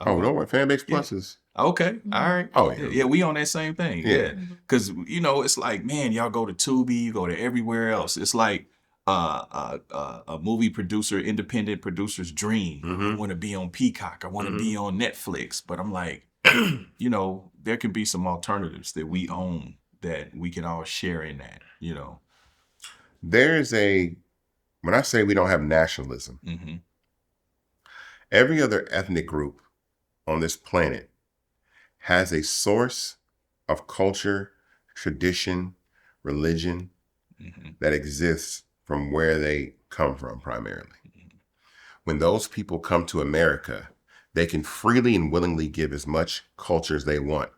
[SPEAKER 2] Oh, no, Fanbase Plus is.
[SPEAKER 3] Okay. All right.
[SPEAKER 2] Oh
[SPEAKER 3] yeah, we on that same thing. Yeah. Because it's like, man, y'all go to Tubi, you go to everywhere else. It's like a movie producer, independent producer's dream. I want to be on Peacock. I want to be on Netflix. But I'm like, there can be some alternatives that we own that we can all share in that,
[SPEAKER 2] There's when I say we don't have nationalism, every other ethnic group on this planet has a source of culture, tradition, religion that exists from where they come from primarily. When those people come to America, they can freely and willingly give as much culture as they want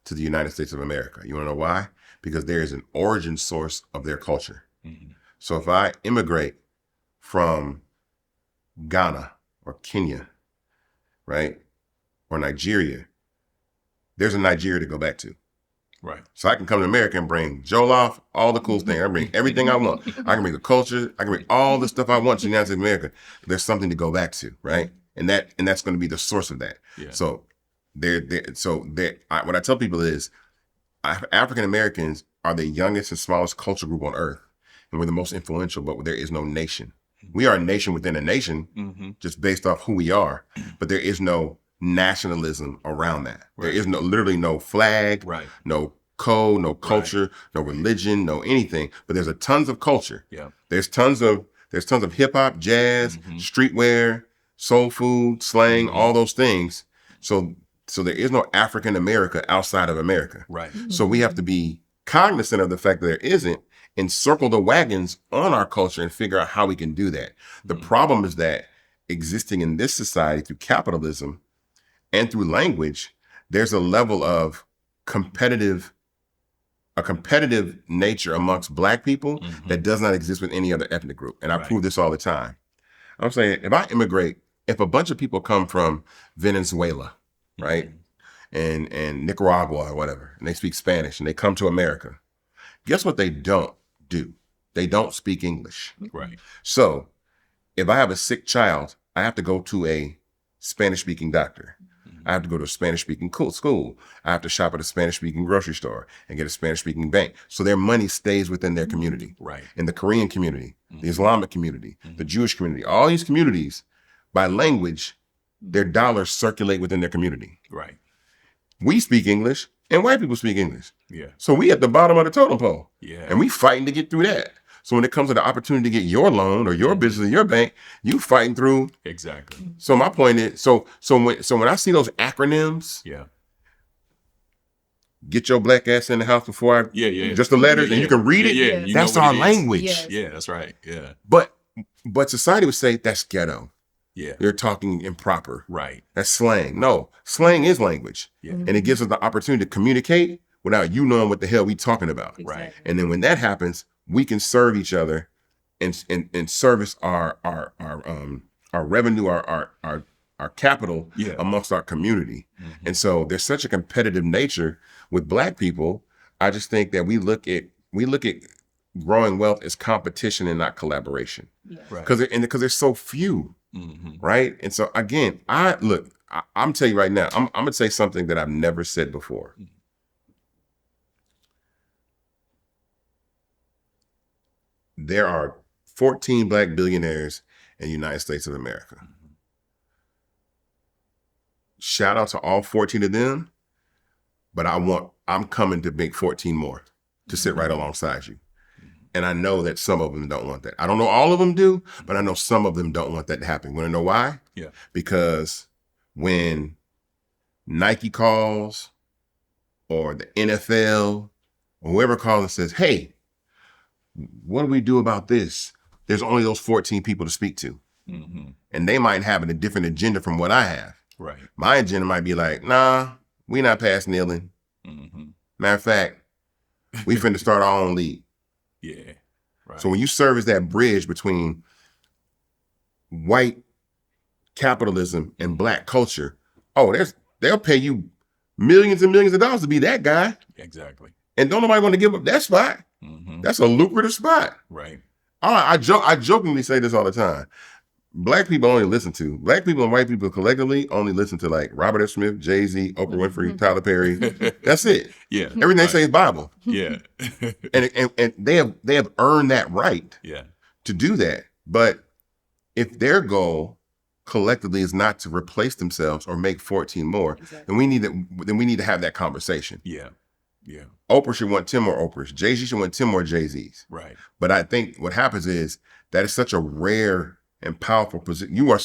[SPEAKER 2] to the United States of America. You want to know why? Because there is an origin source of their culture. So if I immigrate from Ghana or Kenya, right, or Nigeria, there's a Nigeria to go back to.
[SPEAKER 3] Right.
[SPEAKER 2] So I can come to America and bring Jollof, all the cool things. I bring everything I want. I can bring the culture. I can bring all the stuff I want to the United States of America. There's something to go back to, right? And that's going to be the source of that.
[SPEAKER 3] Yeah.
[SPEAKER 2] So what I tell people is, African Americans are the youngest and smallest culture group on earth, and we're the most influential. But there is no nation. We are a nation within a nation, just based off who we are. But there is no nationalism around that. There is literally no flag, no code, no culture, no religion, no anything. But there's tons of culture. There's tons of hip hop, jazz, streetwear, soul food, slang, all those things. So there is no African America outside of America. So we have to be cognizant of the fact that there isn't, and circle the wagons on our culture and figure out how we can do that. The problem is that existing in this society through capitalism and through language, there's a level of competitive nature amongst black people that does not exist with any other ethnic group. And I prove this all the time. I'm saying, if a bunch of people come from Venezuela, right, and Nicaragua or whatever, and they speak Spanish and they come to America, guess what they don't do? They don't speak English.
[SPEAKER 3] Right.
[SPEAKER 2] So if I have a sick child, I have to go to a Spanish-speaking doctor. I have to go to a Spanish-speaking school. I have to shop at a Spanish-speaking grocery store and get a Spanish-speaking bank. So their money stays within their community.
[SPEAKER 3] Right.
[SPEAKER 2] In the Korean community, the Islamic community, the Jewish community, all these communities, by language, their dollars circulate within their community.
[SPEAKER 3] Right.
[SPEAKER 2] We speak English and white people speak English.
[SPEAKER 3] Yeah.
[SPEAKER 2] So we at the bottom of the totem pole.
[SPEAKER 3] Yeah.
[SPEAKER 2] And we fighting to get through that. So when it comes to the opportunity to get your loan or your business or your bank, you fighting through.
[SPEAKER 3] Exactly.
[SPEAKER 2] So my point is, so when I see those acronyms,
[SPEAKER 3] Yeah.
[SPEAKER 2] get your black ass in the house before just the letters, and you can read it.
[SPEAKER 3] Yeah. You
[SPEAKER 2] That's
[SPEAKER 3] know what
[SPEAKER 2] our
[SPEAKER 3] it is.
[SPEAKER 2] language.
[SPEAKER 4] Yes.
[SPEAKER 3] Yeah, that's right. Yeah.
[SPEAKER 2] But society would say that's ghetto.
[SPEAKER 3] Yeah.
[SPEAKER 2] You're talking improper.
[SPEAKER 3] Right.
[SPEAKER 2] That's slang. No, slang is language.
[SPEAKER 3] Yeah.
[SPEAKER 2] And it gives us the opportunity to communicate without you knowing what the hell we talking about.
[SPEAKER 3] Right.
[SPEAKER 2] And then when that happens, we can serve each other and service our revenue, our capital amongst our community. Mm-hmm. And so there's such a competitive nature with Black people. I just think that we look at growing wealth as competition and not collaboration.
[SPEAKER 4] Yes.
[SPEAKER 3] Right.
[SPEAKER 2] Because there's so few.
[SPEAKER 3] Mm-hmm.
[SPEAKER 2] Right. And so again, I'm telling you right now, I'm gonna say something that I've never said before. There are 14 Black billionaires in the United States of America. Mm-hmm. Shout out to all 14 of them, but I'm coming to make 14 more to sit right alongside you. And I know that some of them don't want that. I don't know all of them do, but I know some of them don't want that to happen. Want to know why?
[SPEAKER 3] Yeah.
[SPEAKER 2] Because when Nike calls or the NFL or whoever calls and says, hey, what do we do about this? There's only those 14 people to speak to.
[SPEAKER 3] Mm-hmm.
[SPEAKER 2] And they might have a different agenda from what I have.
[SPEAKER 3] Right.
[SPEAKER 2] My agenda might be like, nah, we not past kneeling.
[SPEAKER 3] Mm-hmm.
[SPEAKER 2] Matter of fact, we finna start our own league.
[SPEAKER 3] Yeah. Right.
[SPEAKER 2] So when you serve as that bridge between white capitalism and Black culture, they'll pay you millions and millions of dollars to be that guy.
[SPEAKER 3] Exactly.
[SPEAKER 2] And don't nobody want to give up that spot.
[SPEAKER 3] Mm-hmm.
[SPEAKER 2] That's a lucrative spot.
[SPEAKER 3] Right.
[SPEAKER 2] I jokingly say this all the time. Black people and white people collectively only listen to like Robert F. Smith, Jay-Z, Oprah Winfrey, Tyler Perry. That's it.
[SPEAKER 3] Yeah.
[SPEAKER 2] Everything they say is Bible.
[SPEAKER 3] Yeah.
[SPEAKER 2] and they have earned that right to do that. But if their goal collectively is not to replace themselves or make 14 more, then we need to have that conversation.
[SPEAKER 3] Yeah. Yeah.
[SPEAKER 2] Oprah should want 10 more Oprahs. Jay-Z should want 10 more Jay-Z's.
[SPEAKER 3] Right.
[SPEAKER 2] But I think what happens is that is such a rare and powerful position. You are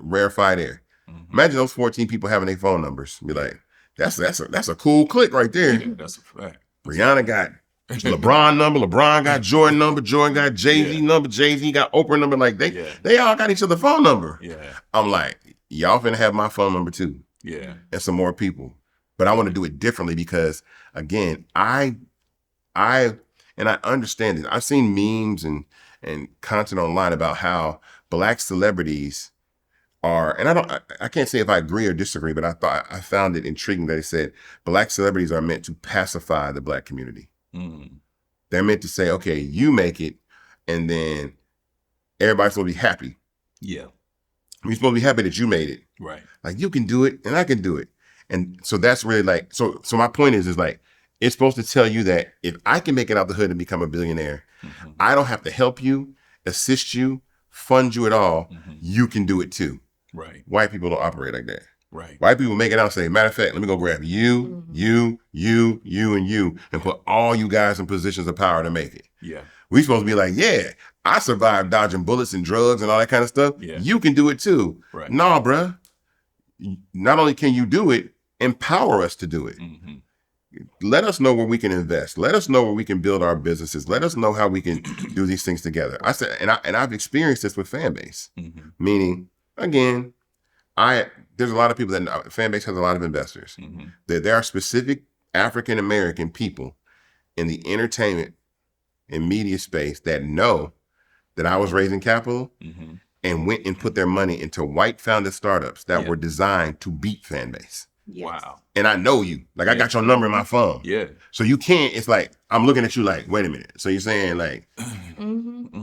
[SPEAKER 2] rarefied air. Mm-hmm. Imagine those 14 people having their phone numbers. Be like, that's a cool click right there.
[SPEAKER 3] Yeah, that's a fact.
[SPEAKER 2] Rihanna got LeBron number, LeBron got Jordan number, Jordan got Jay-Z number, Jay-Z got Oprah number. Like they all got each other's phone number.
[SPEAKER 3] Yeah.
[SPEAKER 2] I'm like, y'all finna have my phone number too.
[SPEAKER 3] Yeah.
[SPEAKER 2] And some more people. But I want to do it differently because again, I understand it. I've seen memes and content online about how Black celebrities are, and I can't say if I agree or disagree, but I found it intriguing that it said Black celebrities are meant to pacify the Black community. Mm. They're meant to say, okay, you make it, and then everybody's supposed to be happy.
[SPEAKER 3] Yeah.
[SPEAKER 2] You're supposed to be happy that you made it.
[SPEAKER 3] Right.
[SPEAKER 2] Like you can do it and I can do it. And so that's really like, so my point is like, it's supposed to tell you that if I can make it out the hood and become a billionaire, mm-hmm. I don't have to help you, assist you, fund you at all. Mm-hmm. You can do it too.
[SPEAKER 3] Right.
[SPEAKER 2] White people don't operate like that.
[SPEAKER 3] Right.
[SPEAKER 2] White people make it out and say, matter of fact, let me go grab you, mm-hmm. you, and you, and put all you guys in positions of power to make it.
[SPEAKER 3] Yeah.
[SPEAKER 2] We supposed to be like, yeah, I survived dodging bullets and drugs and all that kind of stuff. Yeah. You can do it too. Right. Nah, bruh. Not only can you do it, empower us to do it. Mm-hmm. Let us know where we can invest. Let us know where we can build our businesses. Let us know how we can do these things together. I said, and I've experienced this with fan base. Mm-hmm. Meaning, again, there's a lot of people that fan base has a lot of investors. Mm-hmm. There are specific African American people in the entertainment and media space that know that I was raising capital and went and put their money into white founded startups that were designed to beat fan base.
[SPEAKER 4] Yes.
[SPEAKER 3] Wow.
[SPEAKER 2] And I know you. Like, I got your number in my phone.
[SPEAKER 3] Yeah.
[SPEAKER 2] So you can't, it's like, I'm looking at you like, wait a minute. So you're saying like,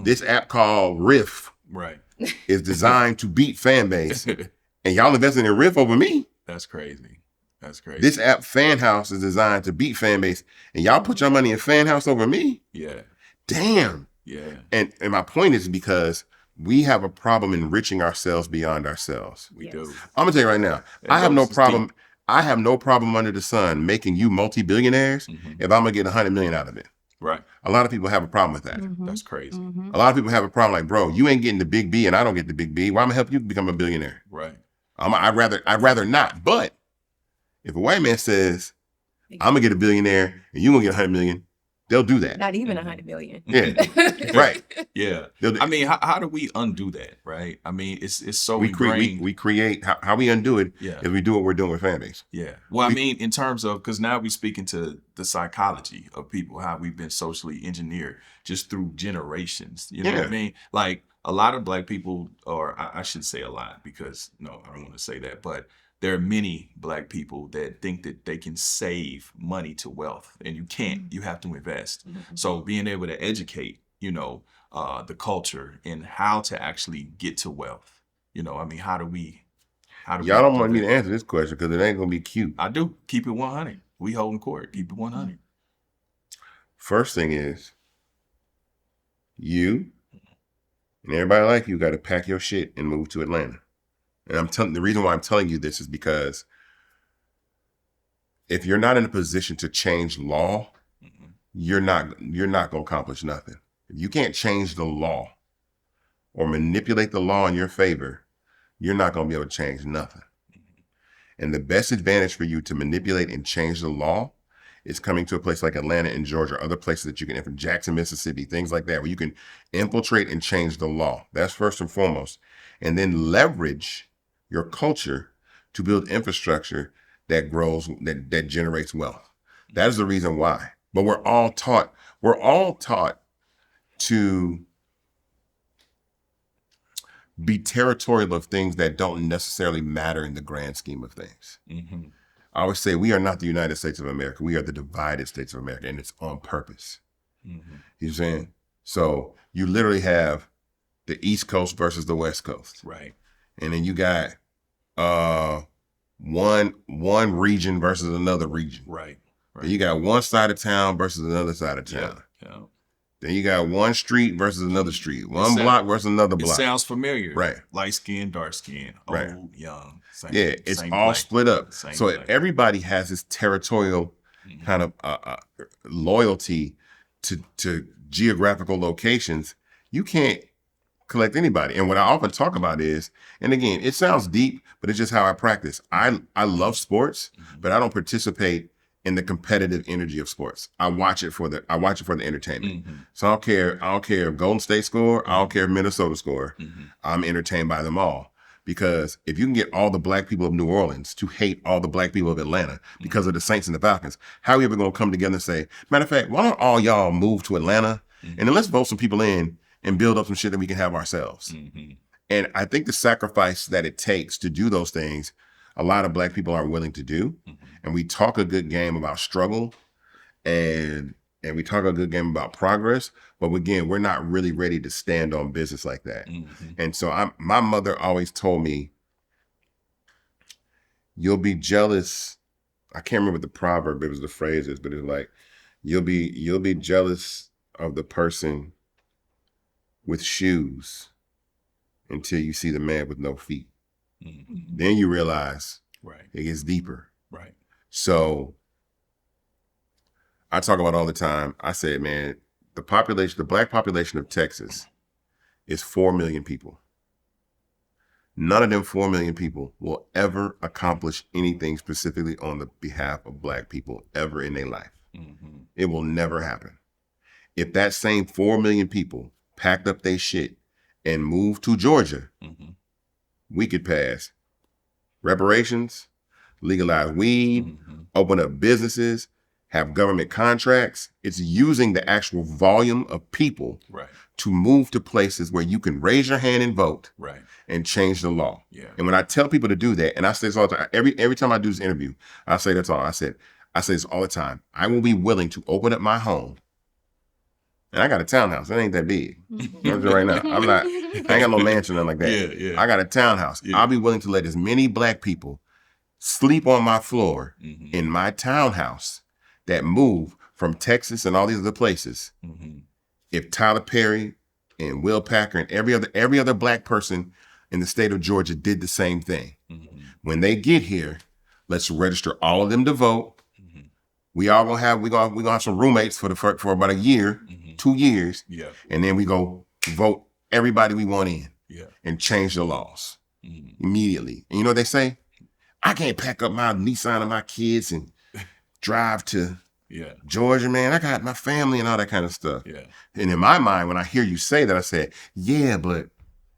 [SPEAKER 2] this app called Riff
[SPEAKER 3] Right.
[SPEAKER 2] is designed to beat fan base. And y'all investing in Riff over me?
[SPEAKER 3] That's crazy. That's crazy.
[SPEAKER 2] This app, Fan House, is designed to beat fan base. And y'all put your money in Fan House over me?
[SPEAKER 3] Yeah.
[SPEAKER 2] Damn.
[SPEAKER 3] Yeah.
[SPEAKER 2] And my point is because we have a problem enriching ourselves beyond ourselves.
[SPEAKER 3] We
[SPEAKER 4] Yes.
[SPEAKER 3] do.
[SPEAKER 2] I'm gonna tell you right now, I have no problem. I have no problem under the sun making you multi-billionaires if I'm gonna get 100 million out of it.
[SPEAKER 3] Right.
[SPEAKER 2] A lot of people have a problem with that.
[SPEAKER 3] That's crazy.
[SPEAKER 2] A lot of people have a problem like, bro, you ain't getting the big B and I don't get the big B. Why am I help you become a billionaire?
[SPEAKER 3] Right.
[SPEAKER 2] I'd rather not. But if a white man says, I'm gonna get a billionaire and you gonna get 100 million, they'll do that.
[SPEAKER 4] Not even 100 million.
[SPEAKER 2] Yeah. Right.
[SPEAKER 3] Yeah.
[SPEAKER 2] They'll do-
[SPEAKER 3] I mean, how do we undo that? Right. I mean, it's so
[SPEAKER 2] we
[SPEAKER 3] ingrained.
[SPEAKER 2] create how we undo it
[SPEAKER 3] Yeah.
[SPEAKER 2] is we do what we're doing with fan base.
[SPEAKER 3] Yeah. Well, I mean, in terms of, because now we speak into the psychology of people, how we've been socially engineered just through generations. You know what I
[SPEAKER 2] Yeah.
[SPEAKER 3] mean? Like a lot of Black people, or I should say a lot because no, I don't want to say that, but there are many Black people that think that they can save money to wealth, and you can't. You have to invest. So being able to educate, the culture and how to actually get to wealth. I mean, how do we?
[SPEAKER 2] Y'all don't want me to answer this question because it ain't gonna be cute.
[SPEAKER 3] I do. Keep it 100. We holding court. Keep it 100.
[SPEAKER 2] First thing is, you and everybody like you got to pack your shit and move to Atlanta. And the reason why I'm telling you this is because if you're not in a position to change law, you're not gonna accomplish nothing. If you can't change the law or manipulate the law in your favor, you're not gonna be able to change nothing. And the best advantage for you to manipulate and change the law is coming to a place like Atlanta and Georgia, other places that you can, Jackson, Mississippi, things like that, where you can infiltrate and change the law. That's first and foremost. And then leverage your culture to build infrastructure that grows, that generates wealth. That is the reason why. But we're all taught to be territorial of things that don't necessarily matter in the grand scheme of things. I always say we are not the United States of America. We are the divided States of America, and it's on purpose. You know what I'm saying? So you literally have the East Coast versus the West Coast.
[SPEAKER 3] Right.
[SPEAKER 2] And then you got one region versus another region.
[SPEAKER 3] Right.
[SPEAKER 2] Then you got one side of town versus another side of town.
[SPEAKER 3] Yeah.
[SPEAKER 2] Then you got one street versus another street. One block versus another
[SPEAKER 3] It
[SPEAKER 2] block.
[SPEAKER 3] sounds familiar.
[SPEAKER 2] Right.
[SPEAKER 3] Light skin, dark skin, old,
[SPEAKER 2] Right.
[SPEAKER 3] young. Same,
[SPEAKER 2] Yeah, it's
[SPEAKER 3] same
[SPEAKER 2] all
[SPEAKER 3] black.
[SPEAKER 2] split up.
[SPEAKER 3] Same
[SPEAKER 2] So
[SPEAKER 3] black.
[SPEAKER 2] if everybody has this territorial kind of loyalty to geographical locations, you can't collect anybody. And what I often talk about is, and again, it sounds deep, but it's just how I practice. I love sports, but I don't participate in the competitive energy of sports. I watch it for the entertainment. So I don't care if Golden State score, I don't care if Minnesota score. I'm entertained by them all. Because if you can get all the Black people of New Orleans to hate all the Black people of Atlanta because of the Saints and the Falcons, how are we ever going to come together and say, matter of fact, why don't all y'all move to Atlanta and then let's vote some people in and build up some shit that we can have ourselves. And I think the sacrifice that it takes to do those things, a lot of Black people aren't willing to do. And we talk a good game about struggle and we talk a good game about progress, but again, we're not really ready to stand on business like that. And so my mother always told me, you'll be jealous. I can't remember the proverb, it was the phrases, but it's like, you'll be jealous of the person with shoes until you see the man with no feet. Then you realize it gets deeper.
[SPEAKER 3] Right.
[SPEAKER 2] So I talk about all the time. I said, man, the Black population of Texas is 4 million people. None of them 4 million people will ever accomplish anything specifically on the behalf of Black people ever in their life. It will never happen. If that same 4 million people packed up their shit and moved to Georgia, we could pass reparations, legalize weed, open up businesses, have government contracts. It's using the actual volume of people to move to places where you can raise your hand and vote and change the law. Yeah. And when I tell people to do that, and I say this all the time, every time I do this interview, I say that's all. I say this all the time. I will be willing to open up my home. And I got a townhouse. It ain't that big. Right now. I ain't got no mansion or nothing like that. Yeah. I got a townhouse. Yeah. I'll be willing to let as many black people sleep on my floor in my townhouse that move from Texas and all these other places. If Tyler Perry and Will Packer and every other black person in the state of Georgia did the same thing. When they get here, let's register all of them to vote. We all gonna have some roommates for about a year, 2 years, and then we go vote everybody we want in, and change the laws immediately. And you know what they say? I can't pack up my Nissan and my kids and drive to Georgia, man. I got my family and all that kind of stuff. Yeah. And in my mind, when I hear you say that, I said, yeah, but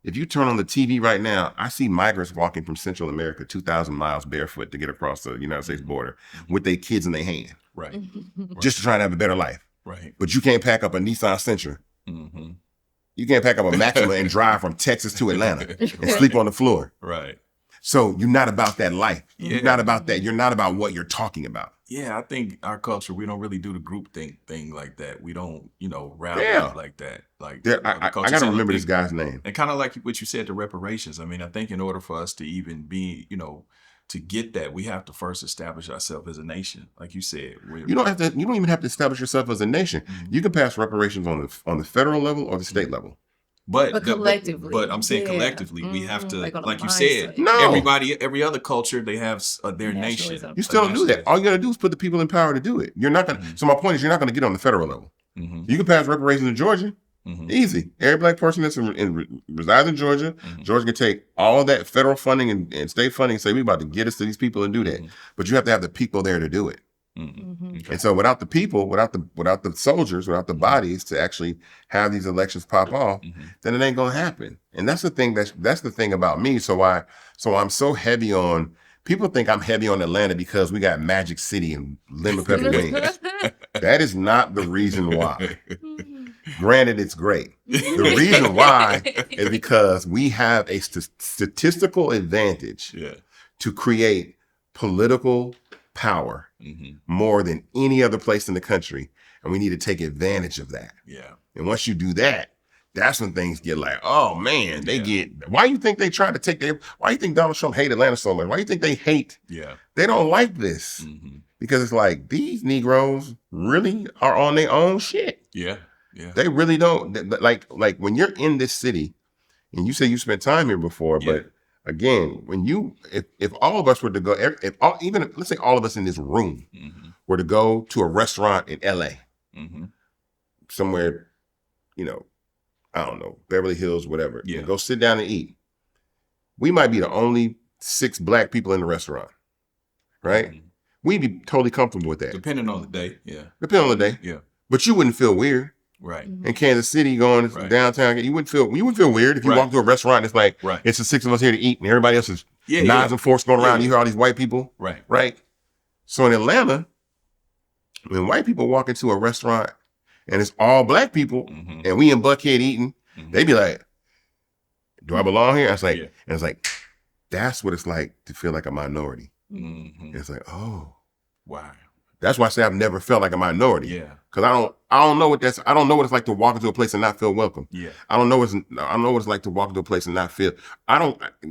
[SPEAKER 2] if you turn on the TV right now, I see migrants walking from Central America 2,000 miles barefoot to get across the United States border with their kids in their hand. Right. Just to try to have a better life. Right. But you can't pack up a Nissan Sentra. You can't pack up a Maxima and drive from Texas to Atlanta and sleep on the floor. Right. So you're not about that life. Yeah. You're not about that. You're not about what you're talking about.
[SPEAKER 3] Yeah, I think our culture, we don't really do the group thing like that. We don't, round out like that. Like
[SPEAKER 2] I got to remember this guy's name.
[SPEAKER 3] And kind of like what you said, the reparations. I mean, I think in order for us to even be, to get that, we have to first establish ourselves as a nation. Like you said,
[SPEAKER 2] you don't even have to establish yourself as a nation. You can pass reparations on the federal level or the state level.
[SPEAKER 3] But
[SPEAKER 4] collectively.
[SPEAKER 3] But I'm saying collectively, we have to, like you said,
[SPEAKER 2] no.
[SPEAKER 3] every other culture, they have their nation.
[SPEAKER 2] You still don't do that. All you got to do is put the people in power to do it. You're not going to. So my point is, you're not going to get on the federal level. You can pass reparations in Georgia. Easy. Every black person that's resides in Georgia, Georgia can take all of that federal funding and state funding and say, we about to get us to these people and do that. But you have to have the people there to do it. And so without the people, without the soldiers, without the bodies to actually have these elections pop off, then it ain't gonna happen. And that's the thing. That's the thing about me. So I'm so heavy on. People think I'm heavy on Atlanta because we got Magic City and lemon pepper wings. That is not the reason why. Granted, it's great. The reason why is because we have a statistical advantage to create political power more than any other place in the country, and we need to take advantage of that. Yeah. And once you do that, that's when things get like, oh man, they get. Why you think they tried to take their? Why you think Donald Trump hate Atlanta so much? Why you think they hate? Yeah. They don't like this because it's like these Negroes really are on their own shit. Yeah. Yeah. They really don't like when you're in this city, and you say you spent time here before, but. Again, if all of us were to go, let's say all of us in this room were to go to a restaurant in LA, somewhere, I don't know, Beverly Hills, whatever, and go sit down and eat, we might be the only 6 black people in the restaurant, right? We'd be totally comfortable with that.
[SPEAKER 3] Depending on the day, yeah.
[SPEAKER 2] Depending on the day, yeah. But you wouldn't feel weird. Right. In Kansas City, going downtown, you wouldn't feel weird if you walk to a restaurant and it's like, it's the 6 of us here to eat and everybody else is knives and forks going around. You hear all these white people. Right. Right. So in Atlanta, when white people walk into a restaurant and it's all black people and we in Buckhead eating, they be like, do I belong here? I was like, and it's like, that's what it's like to feel like a minority. It's like, oh, wow. That's why I say I've never felt like a minority. Yeah. Cause I don't know what it's like to walk into a place and not feel welcome. Yeah. I don't know what it's like to walk into a place and not feel,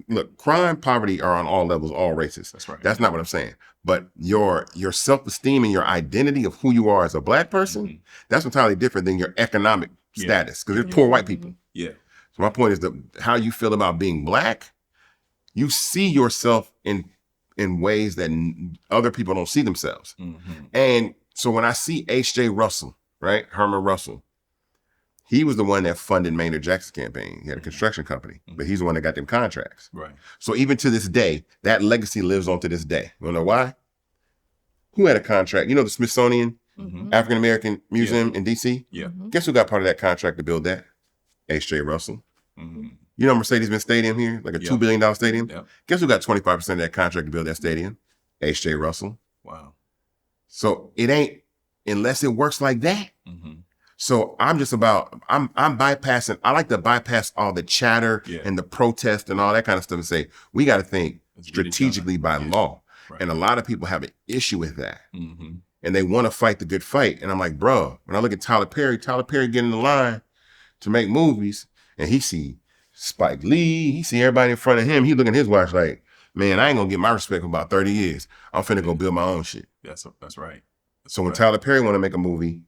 [SPEAKER 2] look, crime, poverty are on all levels, all races. That's right. That's not what I'm saying. But your self-esteem and your identity of who you are as a black person, that's entirely different than your economic status. Cause there's poor white people. Yeah. So my point is how you feel about being black, you see yourself in ways that other people don't see themselves. And so when I see H.J. Russell, right, Herman Russell, he was the one that funded Maynard Jackson's campaign. He had a construction company, but he's the one that got them contracts. Right. So even to this day, that legacy lives on to this day. You wanna know why? Who had a contract? The Smithsonian African-American Museum in D.C.? Yeah. Guess who got part of that contract to build that? H.J. Russell. You know Mercedes-Benz Stadium here, like a $2 billion stadium? Yep. Guess who got 25% of that contract to build that stadium? H.J. Russell. Wow. So it ain't unless it works like that.
[SPEAKER 3] Mm-hmm.
[SPEAKER 2] So I'm bypassing. I like to bypass all the chatter and the protest and all that kind of stuff and say, we got to think strategically by law. Right. And a lot of people have an issue with that. Mm-hmm. And they want to fight the good fight. And I'm like, bro, when I look at Tyler Perry getting in the line to make movies, and he see Spike Lee, he see everybody in front of him, he looking at his watch like, man, I ain't gonna get my respect for about 30 years. I'm finna go build my own shit.
[SPEAKER 3] That's right.
[SPEAKER 2] So when Tyler Perry want to make a movie,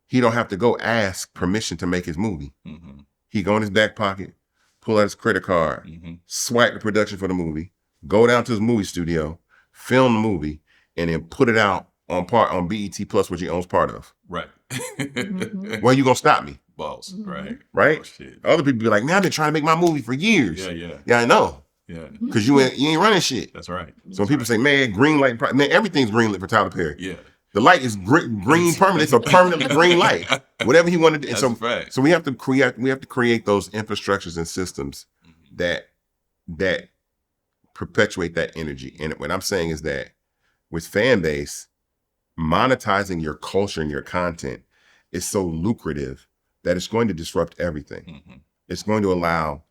[SPEAKER 2] he don't have to go ask permission to make his movie. Mm-hmm. He go in his back pocket, pull out his credit card, swipe the production for the movie, go down to his movie studio, film the movie, and then put it out on BET Plus, which he owns part of.
[SPEAKER 3] Right.
[SPEAKER 2] Well, you gonna stop me?
[SPEAKER 3] Balls. Right.
[SPEAKER 2] Right.
[SPEAKER 3] Oh, shit.
[SPEAKER 2] Other people be like, man, I've been trying to make my movie for years. Yeah, I know.
[SPEAKER 3] Yeah.
[SPEAKER 2] Because you ain't running shit.
[SPEAKER 3] That's right.
[SPEAKER 2] So when people say, man, green light, man, everything's green lit for Tyler Perry.
[SPEAKER 3] Yeah.
[SPEAKER 2] The light is green permanent. It's a permanent green light. Whatever he wanted to do. So we have to create those infrastructures and systems that perpetuate that energy. And what I'm saying is that with fan base, monetizing your culture and your content is so lucrative that it's going to disrupt everything. Mm-hmm. It's going to allow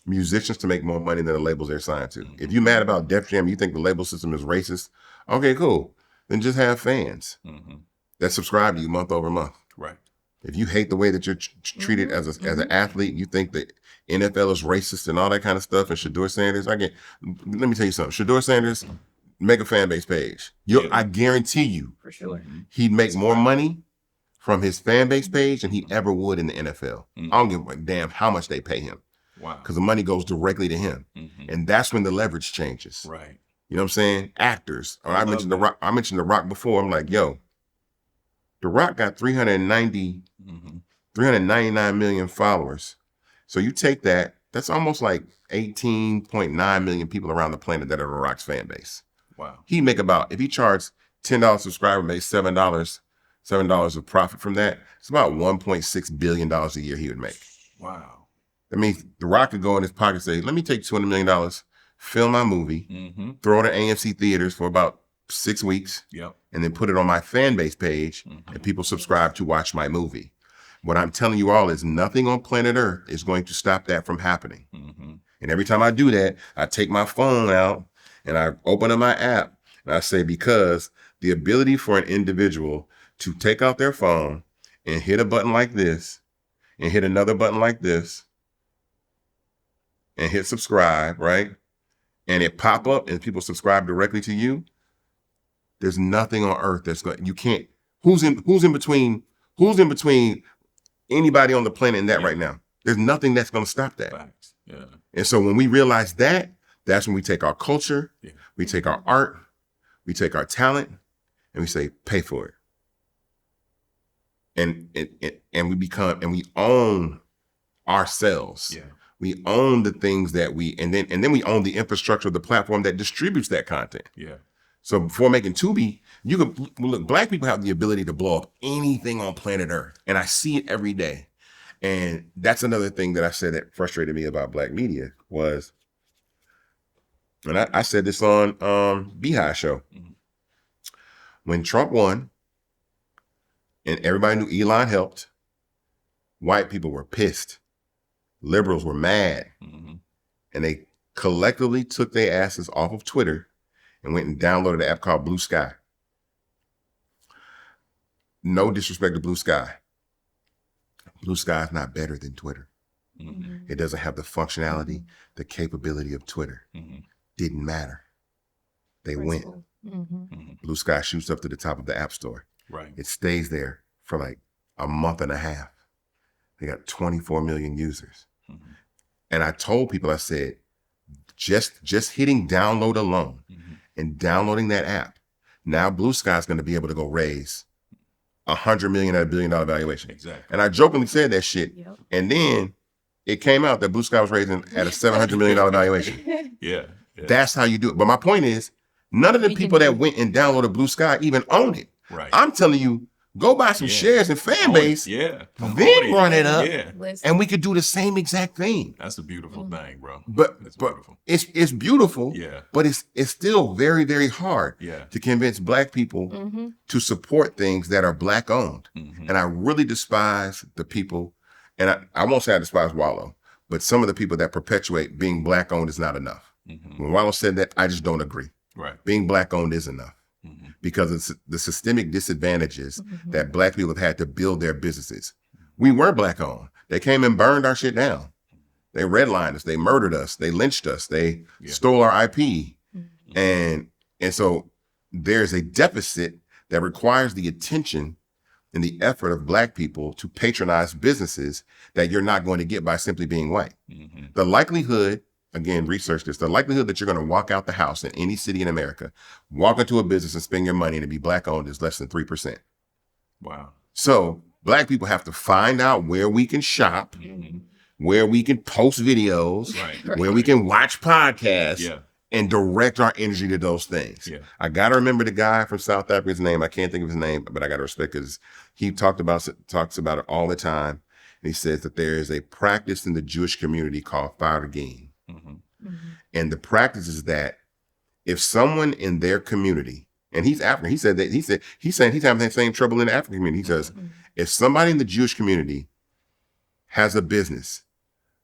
[SPEAKER 2] musicians to make more money than the labels they're signed to. Mm-hmm. If you're mad about Def Jam, you think the label system is racist, okay, cool. Then just have fans that subscribe to you month over month. Right. If you hate the way that you're treated as an athlete, you think that NFL is racist and all that kind of stuff, and Shedeur Sanders, let me tell you something. Shedeur Sanders, make a fan base page. I guarantee you, for sure, he'd make more money from his fan base page than he ever would in the NFL. I don't give a damn how much they pay him. Wow. Because the money goes directly to him. And that's when the leverage changes. Right. You know what I'm saying? Actors. I mentioned The Rock before. I'm like, yo, The Rock got 399 million followers. So you take that, that's almost like 18.9 million people around the planet that are The Rock's fan base. Wow. He'd make about, if he charged $10 subscriber base, $7 of profit from that, it's about $1.6 billion a year he would make. Wow. That means The Rock could go in his pocket and say, let me take $200 million, film my movie, throw it at AMC theaters for about 6 weeks, and then put it on my fan base page, and people subscribe to watch my movie. What I'm telling you all is nothing on planet Earth is going to stop that from happening. And every time I do that, I take my phone out and I open up my app and I say, because the ability for an individual to take out their phone and hit a button like this and hit another button like this and hit subscribe, right? And it pop up and people subscribe directly to you. There's nothing on earth that's going, you can't, who's in between anybody on the planet and that right now? There's nothing that's going to stop that. Facts. Yeah. And so when we realize that, that's when we take our culture, we take our art, we take our talent, and we say, pay for it. And we own ourselves. Yeah. We own the things that and then we own the infrastructure of the platform that distributes that content. Yeah. So before making Tubi, look, Black people have the ability to blow up anything on planet Earth. And I see it every day. And that's another thing that I said that frustrated me about Black media was, and I said this on Beehive Show. When Trump won and everybody knew Elon helped, white people were pissed. Liberals were mad. And they collectively took their asses off of Twitter and went and downloaded an app called Blue Sky. No disrespect to Blue Sky. Blue Sky is not better than Twitter. It doesn't have the functionality, the capability of Twitter. Didn't matter. They went. Blue Sky shoots up to the top of the App Store. Right. It stays there for like a month and a half. They got 24 million users. And I told people, I said, just hitting download alone and downloading that app, now Blue Sky is going to be able to go raise $100 million at $1 billion valuation. Exactly. And I jokingly said that shit. Yep. And then it came out that Blue Sky was raising at a $700 million valuation. Yeah. That's how you do it. But my point is, none of the people that went and downloaded Blue Sky even own it. Right. I'm telling you, Go buy some shares and fan base.
[SPEAKER 3] Yeah.
[SPEAKER 2] Then run it up.
[SPEAKER 3] Yeah.
[SPEAKER 2] And we could do the same exact thing.
[SPEAKER 3] That's a beautiful thing, bro.
[SPEAKER 2] But
[SPEAKER 3] beautiful.
[SPEAKER 2] It's beautiful.
[SPEAKER 3] Yeah.
[SPEAKER 2] But it's still very, very hard to convince Black people to support things that are Black owned. And I really despise the people, and I won't say I despise Wallow, but some of the people that perpetuate being Black owned is not enough. When Wallow said that, I just don't agree.
[SPEAKER 3] Right.
[SPEAKER 2] Being Black owned is enough. Because it's the systemic disadvantages that Black people have had to build their businesses. We were Black owned. They came and burned our shit down. They redlined us. They murdered us. They lynched us. They stole our IP. And so there's a deficit that requires the attention and the effort of Black people to patronize businesses that you're not going to get by simply being white. The likelihood, again, research this, the likelihood that you're going to walk out the house in any city in America, walk into a business and spend your money and it be Black owned is less than 3%.
[SPEAKER 3] Wow.
[SPEAKER 2] So Black people have to find out where we can shop, where we can post videos, where we can watch podcasts, and direct our energy to those things. I got to remember the guy from South Africa's name. I can't think of his name, but I got to respect because he talks about it all the time. And he says that there is a practice in the Jewish community called faragim. And the practice is that if someone in their community, and he's African, he's saying he's having the same trouble in the African community. He says, if somebody in the Jewish community has a business,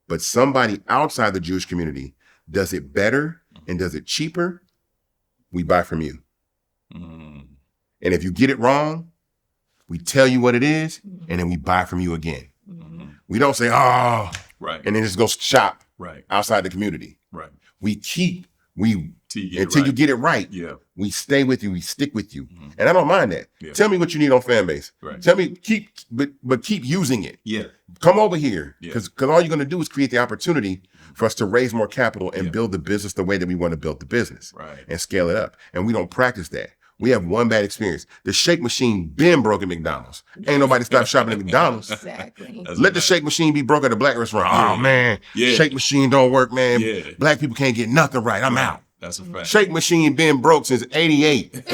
[SPEAKER 2] but somebody outside the Jewish community does it better and does it cheaper, we buy from you. And if you get it wrong, we tell you what it is, and then we buy from you again. We don't say, and then just go shop outside the community. Until you get it right. We stay with you, we stick with you. And I don't mind that. Tell me what you need on Fanbase. Tell me, keep using it. Come over here. Because all you're gonna do is create the opportunity for us to raise more capital and build the business the way that we want to build the business and scale it up. And we don't practice that. We have one bad experience. The shake machine been broke at McDonald's. Ain't nobody stopped shopping at McDonald's. Let the shake machine be broke at a Black restaurant. Oh man, shake machine don't work, man. Black people can't get nothing right. I'm out.
[SPEAKER 3] That's a fact.
[SPEAKER 2] Shake machine been broke since '88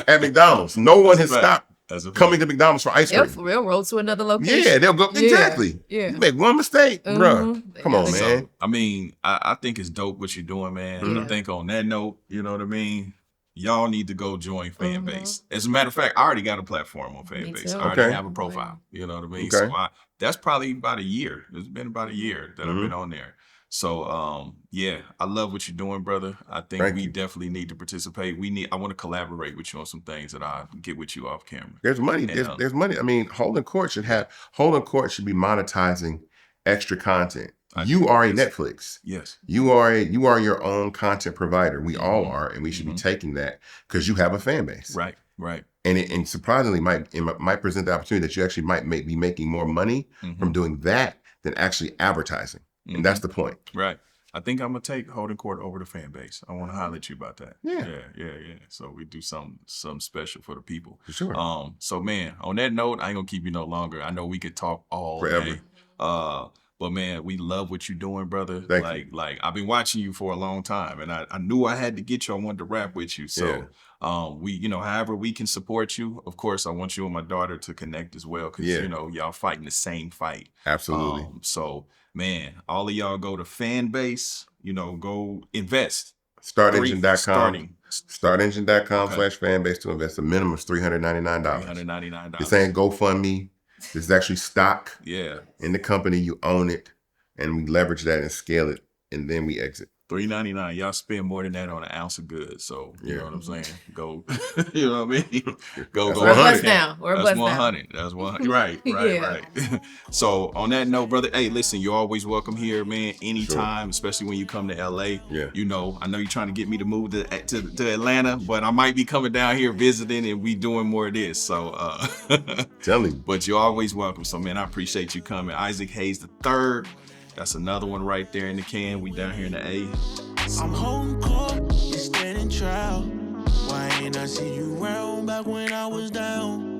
[SPEAKER 2] at McDonald's. No one has stopped coming to McDonald's for ice cream.
[SPEAKER 4] They'll railroad to another location.
[SPEAKER 2] Yeah, they'll go exactly. You make one mistake, bro. Come on, man.
[SPEAKER 3] So, I mean, I think it's dope what you're doing, man. I think on that note, you know what I mean? Y'all need to go join Fanbase. As a matter of fact, I already got a platform on Fanbase. I already have a profile. You know what I mean? So that's probably about a year. It's been about a year that I've been on there. So I love what you're doing, brother. I think we definitely need to participate. I want to collaborate with you on some things that I get with you off camera.
[SPEAKER 2] There's money. And, there's money. I mean, Holdin Court should be monetizing extra content. You are a Netflix.
[SPEAKER 3] Yes.
[SPEAKER 2] You are your own content provider. We all are, and we should be taking that because you have a fan base.
[SPEAKER 3] Right.
[SPEAKER 2] And surprisingly, it might present the opportunity that you actually might be making more money from doing that than actually advertising. And that's the point.
[SPEAKER 3] Right. I think I'm gonna take Holdin Court over to Fanbase. I want to holler at you about that. Yeah. So we do something special for the people.
[SPEAKER 2] For sure.
[SPEAKER 3] So man, on that note, I ain't gonna keep you no longer. I know we could talk all
[SPEAKER 2] forever.
[SPEAKER 3] Day. But man, we love what you're doing, brother.
[SPEAKER 2] Thank you.
[SPEAKER 3] Like I've been watching you for a long time, and I knew I had to get you. I wanted to rap with you. So we, however we can support you. Of course, I want you and my daughter to connect as well, because y'all fighting the same fight.
[SPEAKER 2] Absolutely.
[SPEAKER 3] So man, all of y'all go to Fanbase. Go invest.
[SPEAKER 2] Startengine.com. Startengine.com/fanbase to invest. The minimum is $399. $399. This ain't GoFundMe. This is actually stock in the company. You own it, and we leverage that and scale it, and then we exit.
[SPEAKER 3] $399. Y'all spend more than that on an ounce of goods. So you know what I'm saying? Go, you know what I mean? Go.
[SPEAKER 4] We're blessed now.
[SPEAKER 3] That's 100. That's 100. Right. So on that note, brother, hey, listen, you're always welcome here, man. Anytime, especially when you come to LA.
[SPEAKER 2] Yeah.
[SPEAKER 3] I know you're trying to get me to move to Atlanta, but I might be coming down here visiting, and we doing more of this. So
[SPEAKER 2] tell me.
[SPEAKER 3] But you're always welcome. So man, I appreciate you coming. Isaac Hayes III. That's another one right there in the can. We down here in the A.
[SPEAKER 1] I'm home court, you standing trial. Why ain't I see you round back when I was down?